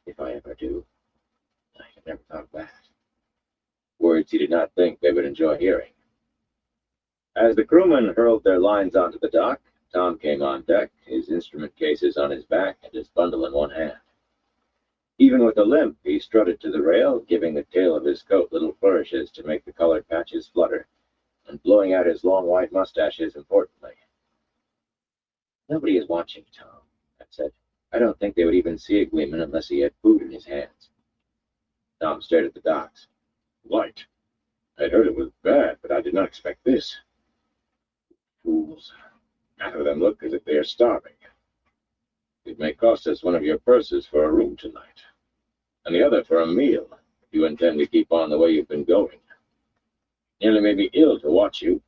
If I ever do. I had never thought of that. Words he did not think they would enjoy hearing. As the crewmen hurled their lines onto the dock, Tom came on deck, his instrument cases on his back and his bundle in one hand. Even with a limp, he strutted to the rail, giving the tail of his coat little flourishes to make the colored patches flutter, and blowing out his long white mustaches importantly. Nobody is watching, Tom, I said. I don't think they would even see a gleeman unless he had food in his hands. Tom stared at the docks. Light. I'd heard it was bad, but I did not expect this. Fools. Half of them look as if they are starving. It may cost us one of your purses for a room tonight, and the other for a meal, if you intend to keep on the way you've been going. Nearly made me ill to watch you.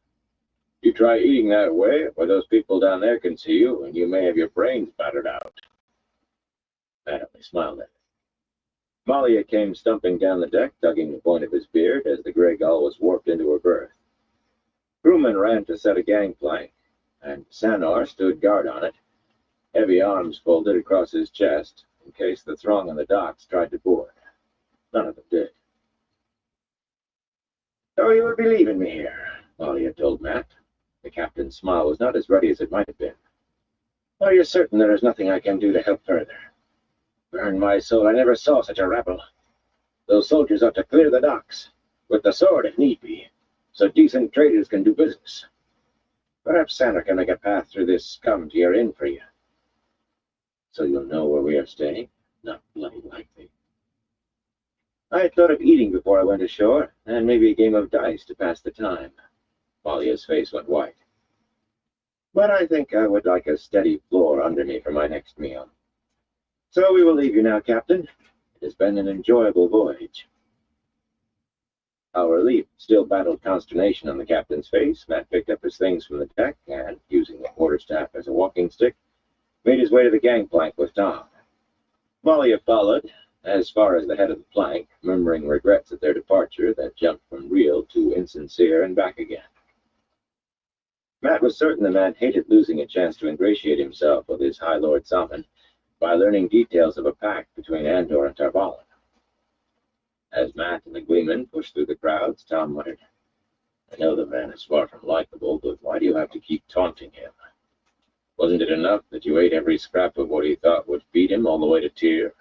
You try eating that way, where those people down there can see you, and you may have your brains battered out. Matt only smiled at it. Malia came stumping down the deck, tugging the point of his beard as the Grey Gull was warped into her berth. Crewmen ran to set a gangplank, and Sanor stood guard on it, heavy arms folded across his chest, in case the throng on the docks tried to board. None of them did. So you would be leaving me here, Malia told Matt. The captain's smile was not as ready as it might have been. Are you certain there is nothing I can do to help further? Burn my soul, I never saw such a rabble. Those soldiers ought to clear the docks, with the sword if need be, so decent traders can do business. Perhaps Sanor can make a path through this scum to your inn for you. So you'll know where we are staying? Not bloody likely. I had thought of eating before I went ashore, and maybe a game of dice to pass the time. Malia's face went white. But I think I would like a steady floor under me for my next meal. So we will leave you now, Captain. It has been an enjoyable voyage. Our relief still battled consternation on the captain's face. Matt picked up his things from the deck and, using the quarterstaff as a walking stick, made his way to the gangplank with Tom. Malia followed, as far as the head of the plank, murmuring regrets at their departure that jumped from real to insincere and back again. Matt was certain the man hated losing a chance to ingratiate himself with his High Lord Samon by learning details of a pact between Andor and Tar Valon. As Matt and the Gleeman pushed through the crowds, Tom muttered, I know the man is far from likable, but why do you have to keep taunting him? Wasn't it enough that you ate every scrap of what he thought would feed him all the way to Tyr?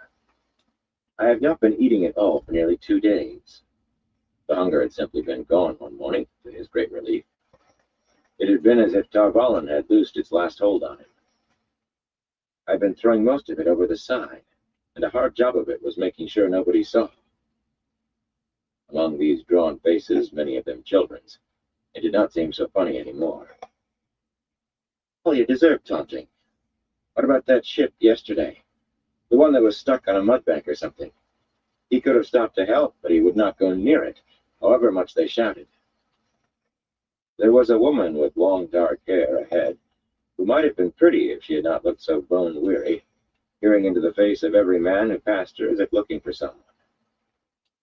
I have not been eating at all for nearly 2 days. The hunger had simply been gone one morning, to his great relief. It had been as if Tar Valon had loosed its last hold on him. I'd been throwing most of it over the side, and a hard job of it was making sure nobody saw. Among these drawn faces, many of them children's, it did not seem so funny anymore. Well, you deserve taunting. What about that ship yesterday? The one that was stuck on a mudbank or something. He could have stopped to help, but he would not go near it, however much they shouted. There was a woman with long dark hair ahead, who might have been pretty if she had not looked so bone-weary, peering into the face of every man who passed her as if looking for someone.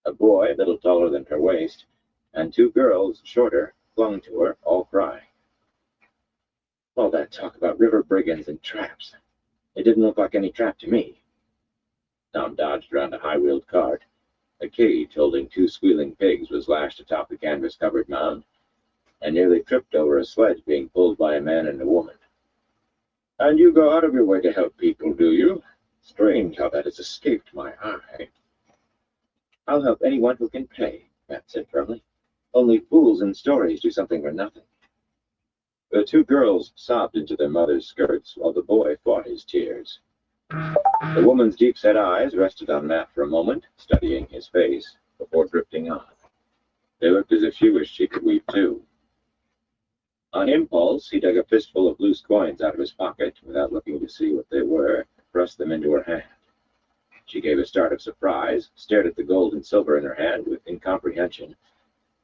A boy, a little taller than her waist, and two girls, shorter, clung to her, all crying. All that talk about river brigands and traps. It didn't look like any trap to me. Tom dodged around a high-wheeled cart. A cage holding two squealing pigs was lashed atop the canvas-covered mound, and nearly tripped over a sledge being pulled by a man and a woman. And you go out of your way to help people, do you? Strange how that has escaped my eye. I'll help anyone who can pay, Matt said firmly. Only fools in stories do something for nothing. The two girls sobbed into their mother's skirts while the boy fought his tears. The woman's deep-set eyes rested on Matt for a moment, studying his face, before drifting on. They looked as if she wished she could weep too. On impulse, he dug a fistful of loose coins out of his pocket, without looking to see what they were, and thrust them into her hand. She gave a start of surprise, stared at the gold and silver in her hand with incomprehension,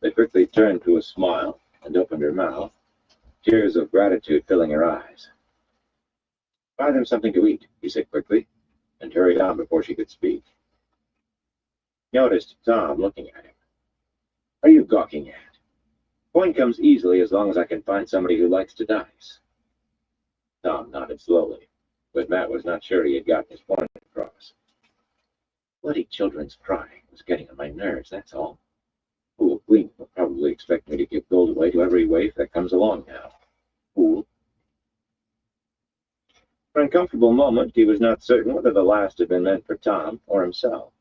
then quickly turned to a smile and opened her mouth, tears of gratitude filling her eyes. Buy them something to eat, he said quickly, and hurried on before she could speak. He noticed Tom looking at him. What are you gawking at? Coin comes easily as long as I can find somebody who likes to dice. Tom nodded slowly, but Matt was not sure he had gotten his point across. Bloody children's crying was getting on my nerves, that's all. Fool Gleeman will probably expect me to give gold away to every waif that comes along now. Fool. For an uncomfortable moment, he was not certain whether the last had been meant for Tom or himself.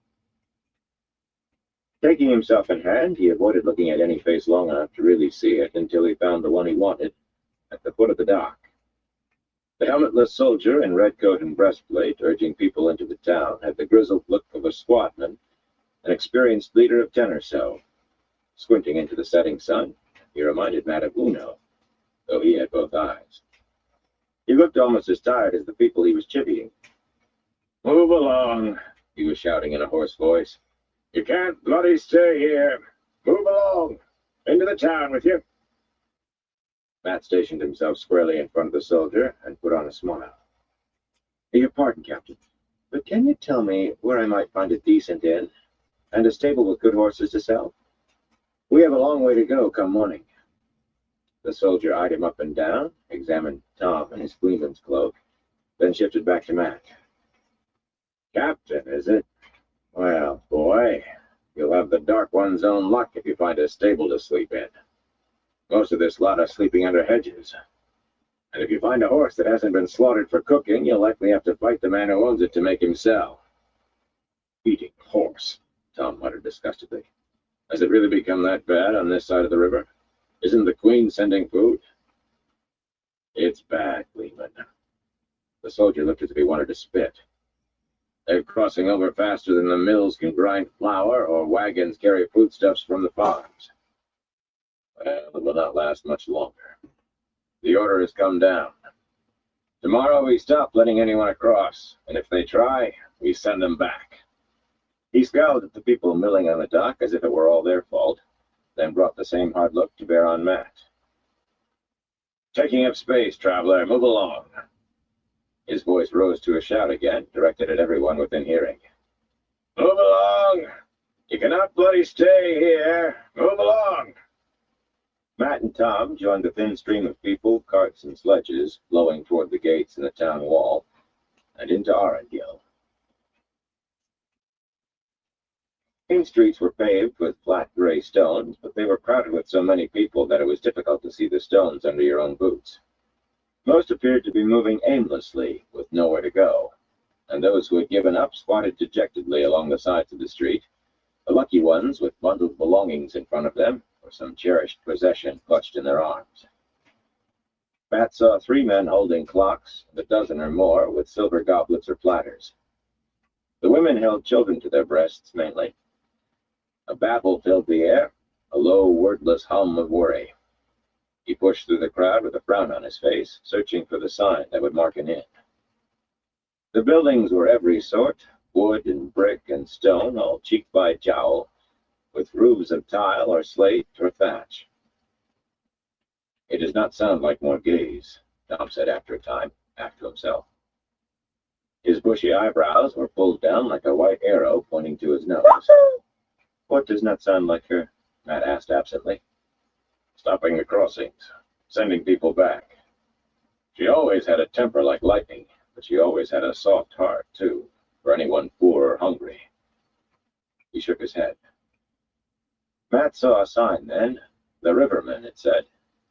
Taking himself in hand, he avoided looking at any face long enough to really see it until he found the one he wanted, at the foot of the dock. The helmetless soldier in red coat and breastplate, urging people into the town, had the grizzled look of a squadman, an experienced leader of 10 or so. Squinting into the setting sun, he reminded Matt of Uno, though he had both eyes. He looked almost as tired as the people he was chivying. Move along, he was shouting in a hoarse voice. You can't bloody stay here. Move along. Into the town with you. Matt stationed himself squarely in front of the soldier and put on a smile. Your pardon, Captain, but can you tell me where I might find a decent inn and a stable with good horses to sell? We have a long way to go come morning. The soldier eyed him up and down, examined Tom and his Gleeman's cloak, then shifted back to Matt. Captain, is it? Well, boy, you'll have the Dark One's own luck if you find a stable to sleep in. Most of this lot are sleeping under hedges. And if you find a horse that hasn't been slaughtered for cooking, you'll likely have to fight the man who owns it to make him sell. Eating horse, Tom muttered disgustedly. Has it really become that bad on this side of the river? Isn't the Queen sending food? It's bad, Gleeman. The soldier looked as if he wanted to spit. They're crossing over faster than the mills can grind flour or wagons carry foodstuffs from the farms. Well, it will not last much longer. The order has come down. Tomorrow we stop letting anyone across, and if they try, we send them back. He scowled at the people milling on the dock as if it were all their fault, then brought the same hard look to bear on Matt. Taking up space, traveler, move along. His voice rose to a shout again, directed at everyone within hearing. Move along! You cannot bloody stay here! Move along! Matt and Tom joined the thin stream of people, carts, and sledges flowing toward the gates in the town wall and into Arendelle. Main streets were paved with flat gray stones, but they were crowded with so many people that it was difficult to see the stones under your own boots. Most appeared to be moving aimlessly, with nowhere to go, and those who had given up squatted dejectedly along the sides of the street, the lucky ones with bundled belongings in front of them, or some cherished possession clutched in their arms. Matt saw 3 men holding clocks, and a dozen or more with silver goblets or platters. The women held children to their breasts mainly. A babble filled the air, a low, wordless hum of worry. He pushed through the crowd with a frown on his face, searching for the sign that would mark an inn. The buildings were every sort, wood and brick and stone, all cheek by jowl, with roofs of tile or slate or thatch. It does not sound like Morghese, Tom said after a time, half to himself. His bushy eyebrows were pulled down like a white arrow pointing to his nose. What does not sound like her? Matt asked absently. Stopping the crossings, sending people back. She always had a temper like lightning, but she always had a soft heart, too, for anyone poor or hungry. He shook his head. Matt saw a sign then, the Riverman, it said,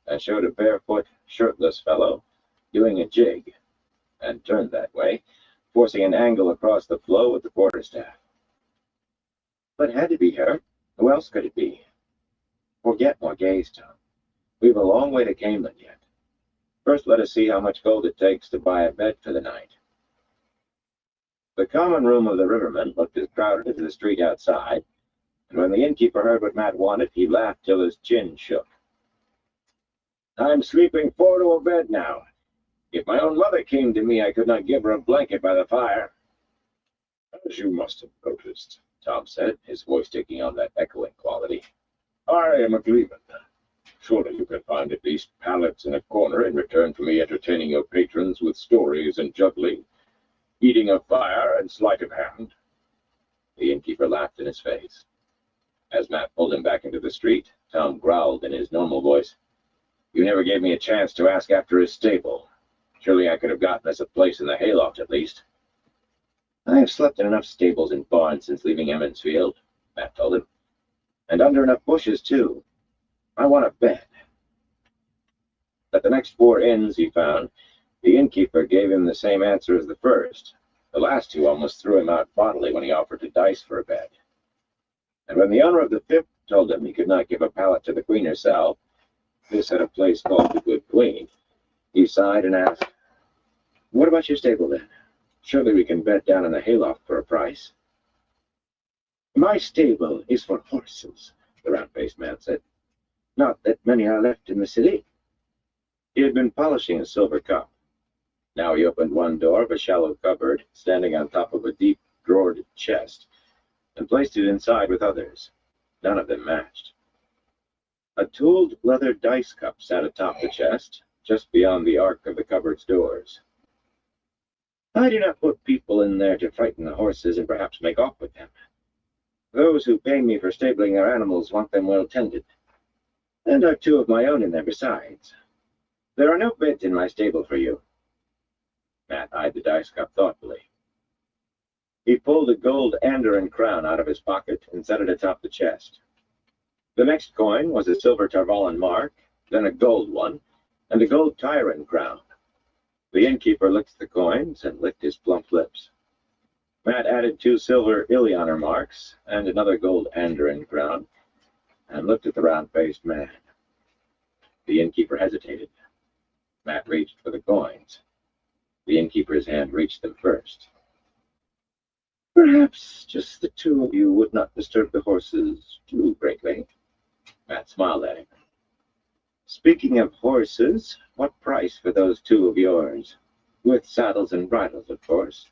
and showed a barefoot, shirtless fellow doing a jig, and turned that way, forcing an angle across the flow with the quarterstaff. But it had to be her. Who else could it be? Forget Morghese, Tom. We've a long way to Camelin yet. First, let us see how much gold it takes to buy a bed for the night. The common room of the Riverman looked as crowded as the street outside, and when the innkeeper heard what Matt wanted, he laughed till his chin shook. I'm sleeping 4 to a bed now. If my own mother came to me, I could not give her a blanket by the fire. As you must have noticed, Tom said, his voice taking on that echoing quality. I am a gleeman. Surely you can find at least pallets in a corner in return for me entertaining your patrons with stories and juggling, eating of fire and sleight of hand. The innkeeper laughed in his face. As Matt pulled him back into the street, Tom growled in his normal voice. You never gave me a chance to ask after his stable. Surely I could have gotten us a place in the hayloft at least. I have slept in enough stables and barns since leaving Emmonsfield, Matt told him. And under enough bushes, too. I want a bed. At the next 4 inns he found, the innkeeper gave him the same answer as the first. The last 2 almost threw him out bodily when he offered to dice for a bed. And when the owner of the 5th told him he could not give a pallet to the Queen herself, this at a place called the Good Queen, he sighed and asked, What about your stable then? Surely we can bed down in the hayloft for a price. My stable is for horses, the round-faced man said. Not that many are left in the city. He had been polishing a silver cup. Now he opened one door of a shallow cupboard, standing on top of a deep drawered chest, and placed it inside with others. None of them matched. A tooled leather dice cup sat atop the chest, just beyond the arc of the cupboard's doors. I do not put people in there to frighten the horses and perhaps make off with them. Those who pay me for stabling their animals want them well tended. And I've 2 of my own in there besides. There are no beds in my stable for you. Matt eyed the dice cup thoughtfully. He pulled a gold Anderin crown out of his pocket and set it atop the chest. The next coin was a silver Tarvalin mark, then a gold one, and a gold Tyran crown. The innkeeper licked the coins and licked his plump lips. Matt added 2 silver Ilianer marks and another gold Anderin crown, and looked at the round-faced man. The innkeeper hesitated. Matt reached for the coins. The innkeeper's hand reached them first. Perhaps just the 2 of you would not disturb the horses too greatly. Matt smiled at him. Speaking of horses, what price for those 2 of yours? With saddles and bridles, of course.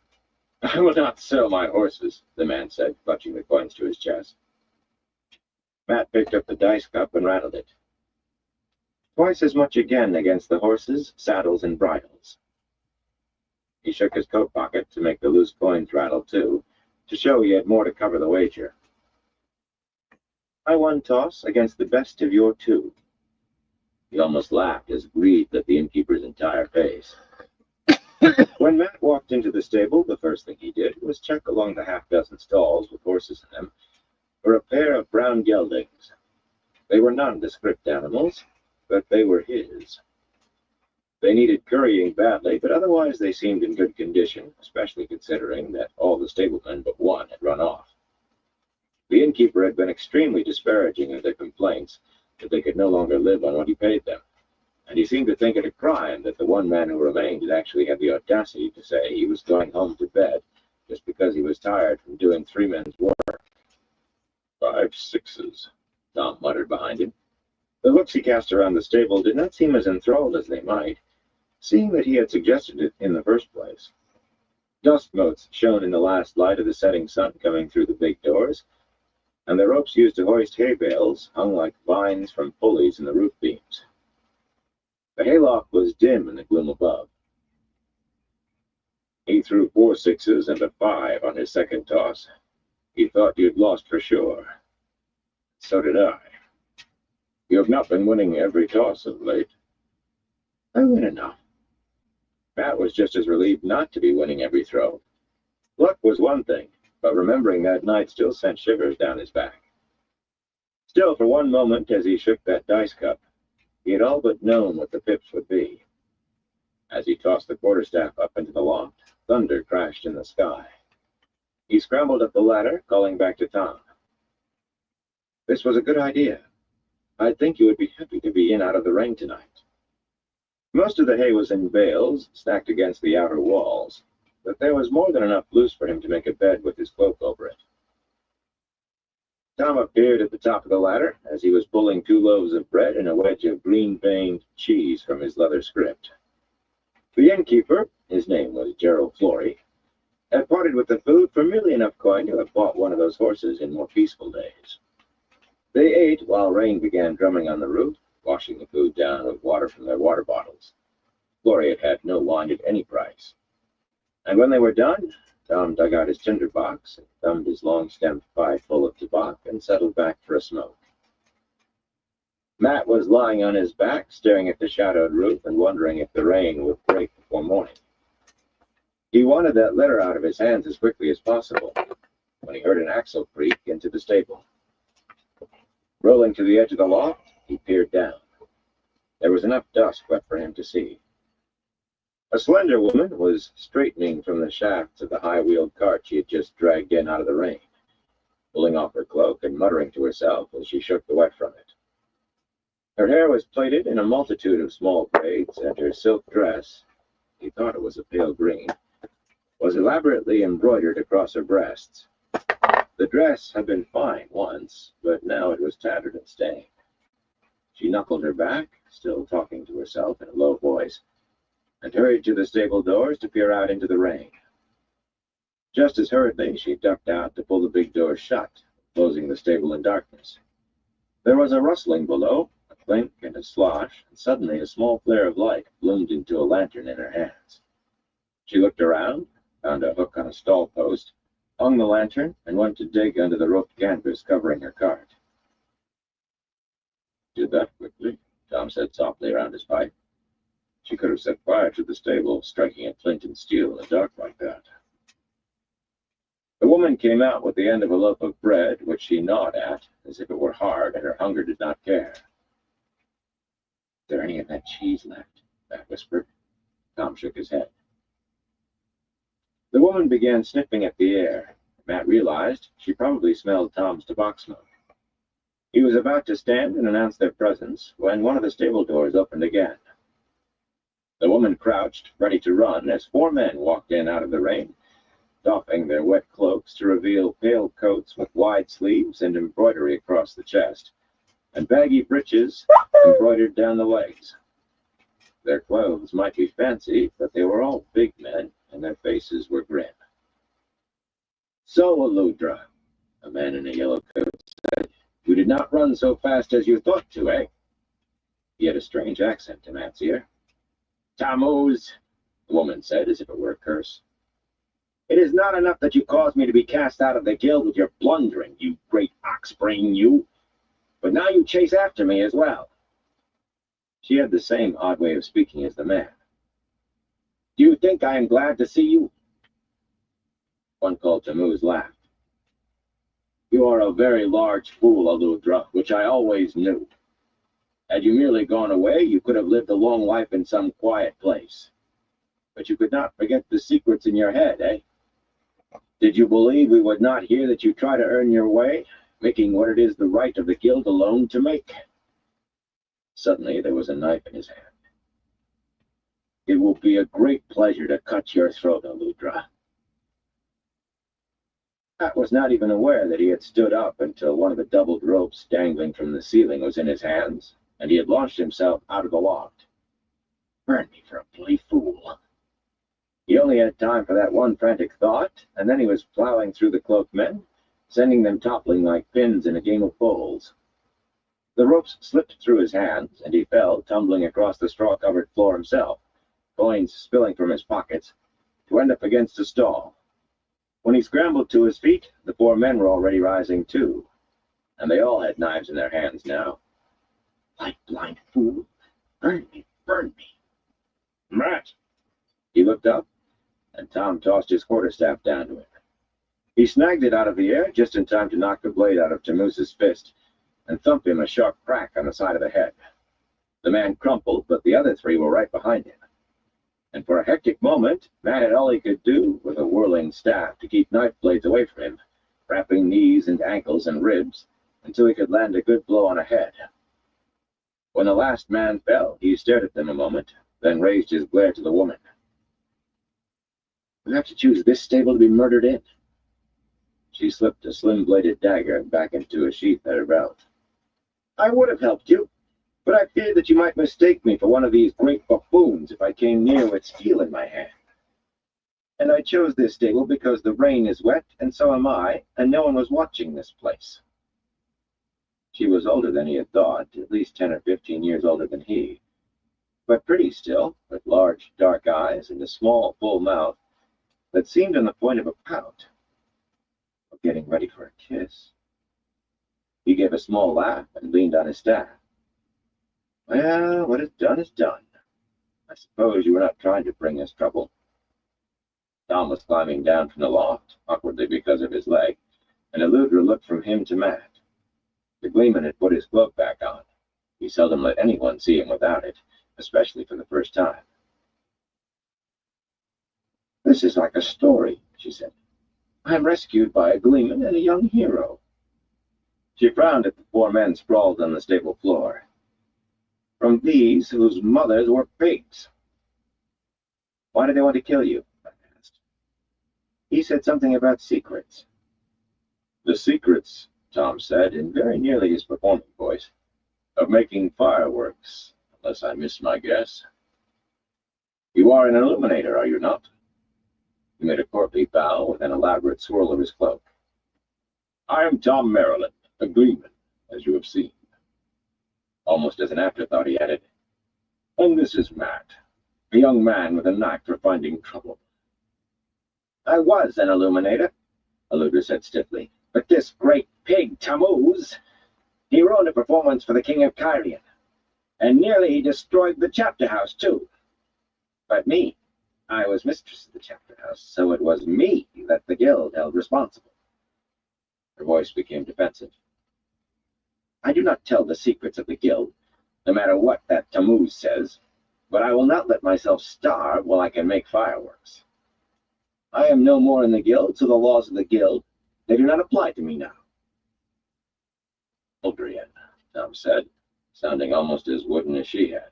I will not sell my horses, the man said, clutching the coins to his chest. Matt picked up the dice cup and rattled it. Twice as much again against the horses, saddles, and bridles. He shook his coat pocket to make the loose coins rattle too, to show he had more to cover the wager. I won toss against the best of your 2. He almost laughed as greed lit the innkeeper's entire face. When Matt walked into the stable, the first thing he did was check along the half-dozen stalls with horses in them for a pair of brown geldings. They were nondescript animals, but they were his. They needed currying badly, but otherwise they seemed in good condition, especially considering that all the stablemen but one had run off. The innkeeper had been extremely disparaging of their complaints that they could no longer live on what he paid them, and he seemed to think it a crime that the one man who remained had actually had the audacity to say he was going home to bed just because he was tired from doing 3 men's work. 5 6s, Tom muttered behind him. The looks he cast around the stable did not seem as enthralled as they might, seeing that he had suggested it in the first place. Dust motes shone in the last light of the setting sun coming through the big doors, and the ropes used to hoist hay bales hung like vines from pulleys in the roof beams. The hayloft was dim in the gloom above. He threw 4 6s and a 5 on his second toss. He thought you'd lost for sure. So did I. You have not been winning every toss of late. I win enough. Matt was just as relieved not to be winning every throw. Luck was one thing, but remembering that night still sent shivers down his back. Still, for one moment, as he shook that dice cup, he had all but known what the pips would be. As he tossed the quarterstaff up into the loft, thunder crashed in the sky. He scrambled up the ladder, calling back to Tom. This was a good idea. I think you would be happy to be in out of the rain tonight. Most of the hay was in bales, stacked against the outer walls, but there was more than enough loose for him to make a bed with his cloak over it. Tom appeared at the top of the ladder as he was pulling 2 loaves of bread and a wedge of green-veined cheese from his leather script. The innkeeper, his name was Gerald Flory, had parted with the food for merely enough coin to have bought one of those horses in more peaceful days. They ate while rain began drumming on the roof, washing the food down with water from their water bottles. Flory had had no wine at any price. And when they were done, Tom dug out his tinder box and thumbed his long-stemmed pipe full of tobacco and settled back for a smoke. Matt was lying on his back, staring at the shadowed roof and wondering if the rain would break before morning. He wanted that letter out of his hands as quickly as possible when he heard an axle creak into the stable. Rolling to the edge of the loft, he peered down. There was enough dust left for him to see. A slender woman was straightening from the shafts of the high-wheeled cart she had just dragged in out of the rain, pulling off her cloak and muttering to herself as she shook the wet from it. Her hair was plaited in a multitude of small braids, and her silk dress, he thought it was a pale green, was elaborately embroidered across her breasts. The dress had been fine once, but now it was tattered and stained. She knuckled her back, still talking to herself in a low voice, and hurried to the stable doors to peer out into the rain. Just as hurriedly, she ducked out to pull the big doors shut, closing the stable in darkness. There was a rustling below, a clink and a slosh, and suddenly a small flare of light bloomed into a lantern in her hands. She looked around, found a hook on a stall post, hung the lantern, and went to dig under the roped canvas covering her cart. Did that quickly, Tom said softly around his pipe. She could have set fire to the stable, striking at flint and steel in the dark like that. The woman came out with the end of a loaf of bread, which she gnawed at, as if it were hard and her hunger did not care. Is there any of that cheese left? Matt whispered. Tom shook his head. The woman began sniffing at the air. Matt realized she probably smelled Tom's tobacco smoke. He was about to stand and announce their presence when one of the stable doors opened again. The woman crouched, ready to run, as 4 men walked in out of the rain, doffing their wet cloaks to reveal pale coats with wide sleeves and embroidery across the chest, and baggy breeches embroidered down the legs. Their clothes might be fancy, but they were all big men, and their faces were grim. "So, Aludra," a man in a yellow coat said, "you did not run so fast as you thought to, eh?" He had a strange accent to Matt's ear. "Tammuz," the woman said, as if it were a curse. "It is not enough that you caused me to be cast out of the guild with your blundering, you great ox-brain, you, but now you chase after me as well." She had the same odd way of speaking as the man. "Do you think I am glad to see you?" One called Tammuz laughed. "You are a very large fool, Aludra, which I always knew. Had you merely gone away, you could have lived a long life in some quiet place. But you could not forget the secrets in your head, eh? Did you believe we would not hear that you try to earn your way, making what it is the right of the guild alone to make?" Suddenly there was a knife in his hand. "It will be a great pleasure to cut your throat, Aludra." Pat was not even aware that he had stood up until one of the doubled ropes dangling from the ceiling was in his hands, and he had launched himself out of the loft. Burn me for a bloody fool. He only had time for that one frantic thought, and then he was plowing through the cloaked men, sending them toppling like pins in a game of bowls. The ropes slipped through his hands, and he fell, tumbling across the straw-covered floor himself, coins spilling from his pockets, to end up against a stall. When he scrambled to his feet, the 4 men were already rising too, and they all had knives in their hands now. Like blind fool, burn me, burn me. Matt! He looked up, and Tom tossed his quarterstaff down to him. He snagged it out of the air just in time to knock the blade out of Tammuz's fist and thump him a sharp crack on the side of the head. The man crumpled, but the other 3 were right behind him. And for a hectic moment, Matt had all he could do with a whirling staff to keep knife blades away from him, wrapping knees and ankles and ribs until he could land a good blow on a head. When the last man fell, he stared at them a moment, then raised his glare to the woman. "We'll have to choose this stable to be murdered in." She slipped a slim-bladed dagger back into a sheath at her belt. "I would have helped you, but I feared that you might mistake me for one of these great buffoons if I came near with steel in my hand. And I chose this stable because the rain is wet, and so am I, and no one was watching this place." She was older than he had thought, at least 10 or 15 years older than he, but pretty still, with large, dark eyes and a small, full mouth that seemed on the point of a pout, or getting ready for a kiss. He gave a small laugh and leaned on his staff. "Well, what is done is done. I suppose you were not trying to bring us trouble." Tom was climbing down from the loft, awkwardly because of his leg, and Eludra looked from him to Matt. The Gleeman had put his cloak back on. He seldom let anyone see him without it, especially for the first time. "This is like a story," she said. "I am rescued by a Gleeman and a young hero." She frowned at the 4 men sprawled on the stable floor. "From these whose mothers were pigs." "Why do they want to kill you?" I asked. "He said something about secrets." "The secrets," Tom said, in very nearly his performing voice, "of making fireworks, unless I miss my guess. You are an illuminator, are you not?" He made a courtly bow with an elaborate swirl of his cloak. "I am Tom Maryland, a Gleeman, as you have seen." Almost as an afterthought, he added, "And this is Matt, a young man with a knack for finding trouble." "I was an illuminator," Eludra said stiffly, "but this great pig Tammuz, he ruined a performance for the king of Cairhien, and nearly he destroyed the chapter house too. But me, I was mistress of the chapter house, so it was me that the guild held responsible." Her voice became defensive. "I do not tell the secrets of the guild, no matter what that Tammuz says, but I will not let myself starve while I can make fireworks. I am no more in the guild, so the laws of the guild, they do not apply to me now." "Uldrian," Tom said, sounding almost as wooden as she had.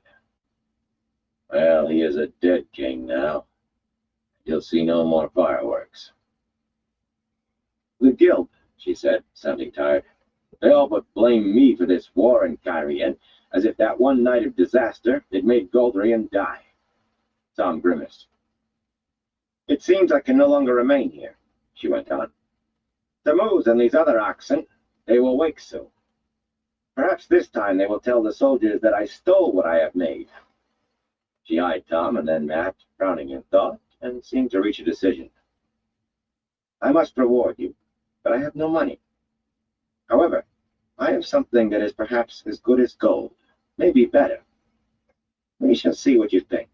"Well, he is a dead king now. He'll see no more fireworks." "The guild," she said, sounding tired. "They all but blame me for this war in Cairhien, as if that one night of disaster had made Goldrian die." Tom grimaced. "It seems I can no longer remain here," she went on. "Tammuz and these other oxen, they will wake soon. Perhaps this time they will tell the soldiers that I stole what I have made." She eyed Tom and then Matt, frowning in thought, and seemed to reach a decision. "I must reward you, but I have no money. However, I have something that is perhaps as good as gold, maybe better. We shall see what you think."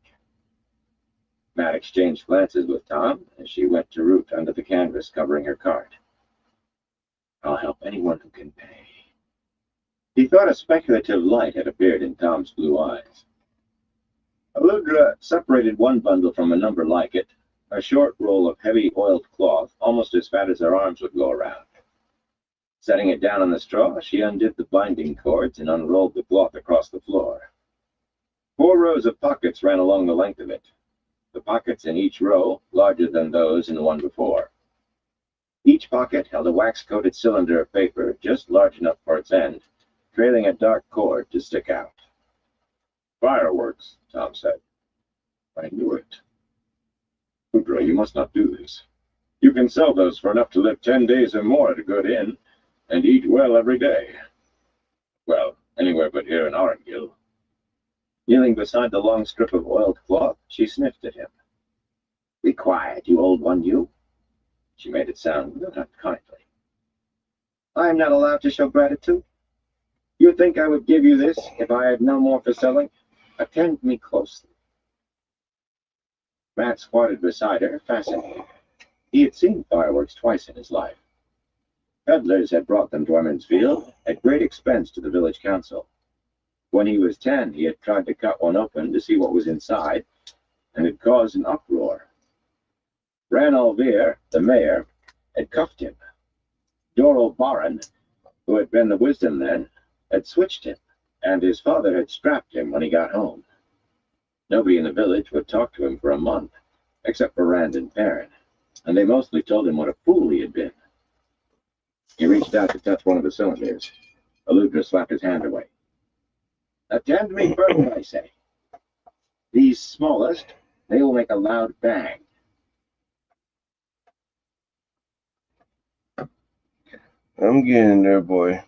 Matt exchanged glances with Tom as she went to root under the canvas covering her cart. "I'll help anyone who can pay." He thought a speculative light had appeared in Tom's blue eyes. Eludra separated one bundle from a number like it, a short roll of heavy oiled cloth, almost as fat as her arms would go around. Setting it down on the straw, she undid the binding cords and unrolled the cloth across the floor. 4 rows of pockets ran along the length of it, the pockets in each row larger than those in the one before. Each pocket held a wax-coated cylinder of paper just large enough for its end, trailing a dark cord to stick out. Fireworks, Tom said. I knew it. Udra, you must not do this. You can sell those for enough to live 10 days or more at a good inn, and eat well every day. Well, anywhere but here in Arengil. Kneeling beside the long strip of oiled cloth, she sniffed at him. Be quiet, you old one, you. She made it sound not kindly. I am not allowed to show gratitude. You think I would give you this if I had no more for selling? Attend me closely. Matt squatted beside her, fascinated. He had seen fireworks twice in his life. Peddlers had brought them to Emmonsfield at great expense to the village council. When he was 10, he had tried to cut one open to see what was inside, and had caused an uproar. Ranulph Vere, the mayor, had cuffed him. Dorrell Barron, who had been the wisdom then, had switched him, and his father had strapped him when he got home. Nobody in the village would talk to him for a month, except for Rand and Perrin, and they mostly told him what a fool he had been. He reached out to touch one of the cylinders. Eludra slapped his hand away. Attend me first, I say. These smallest, they will make a loud bang. I'm getting there, boy.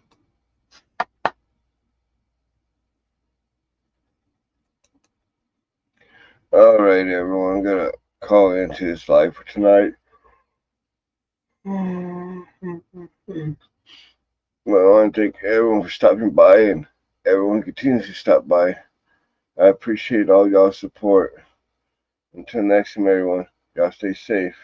All right, everyone. I'm gonna call into this live for tonight. Well, I want to thank everyone for stopping by, and everyone continues to stop by. I appreciate all y'all's support. Until next time, everyone, y'all stay safe.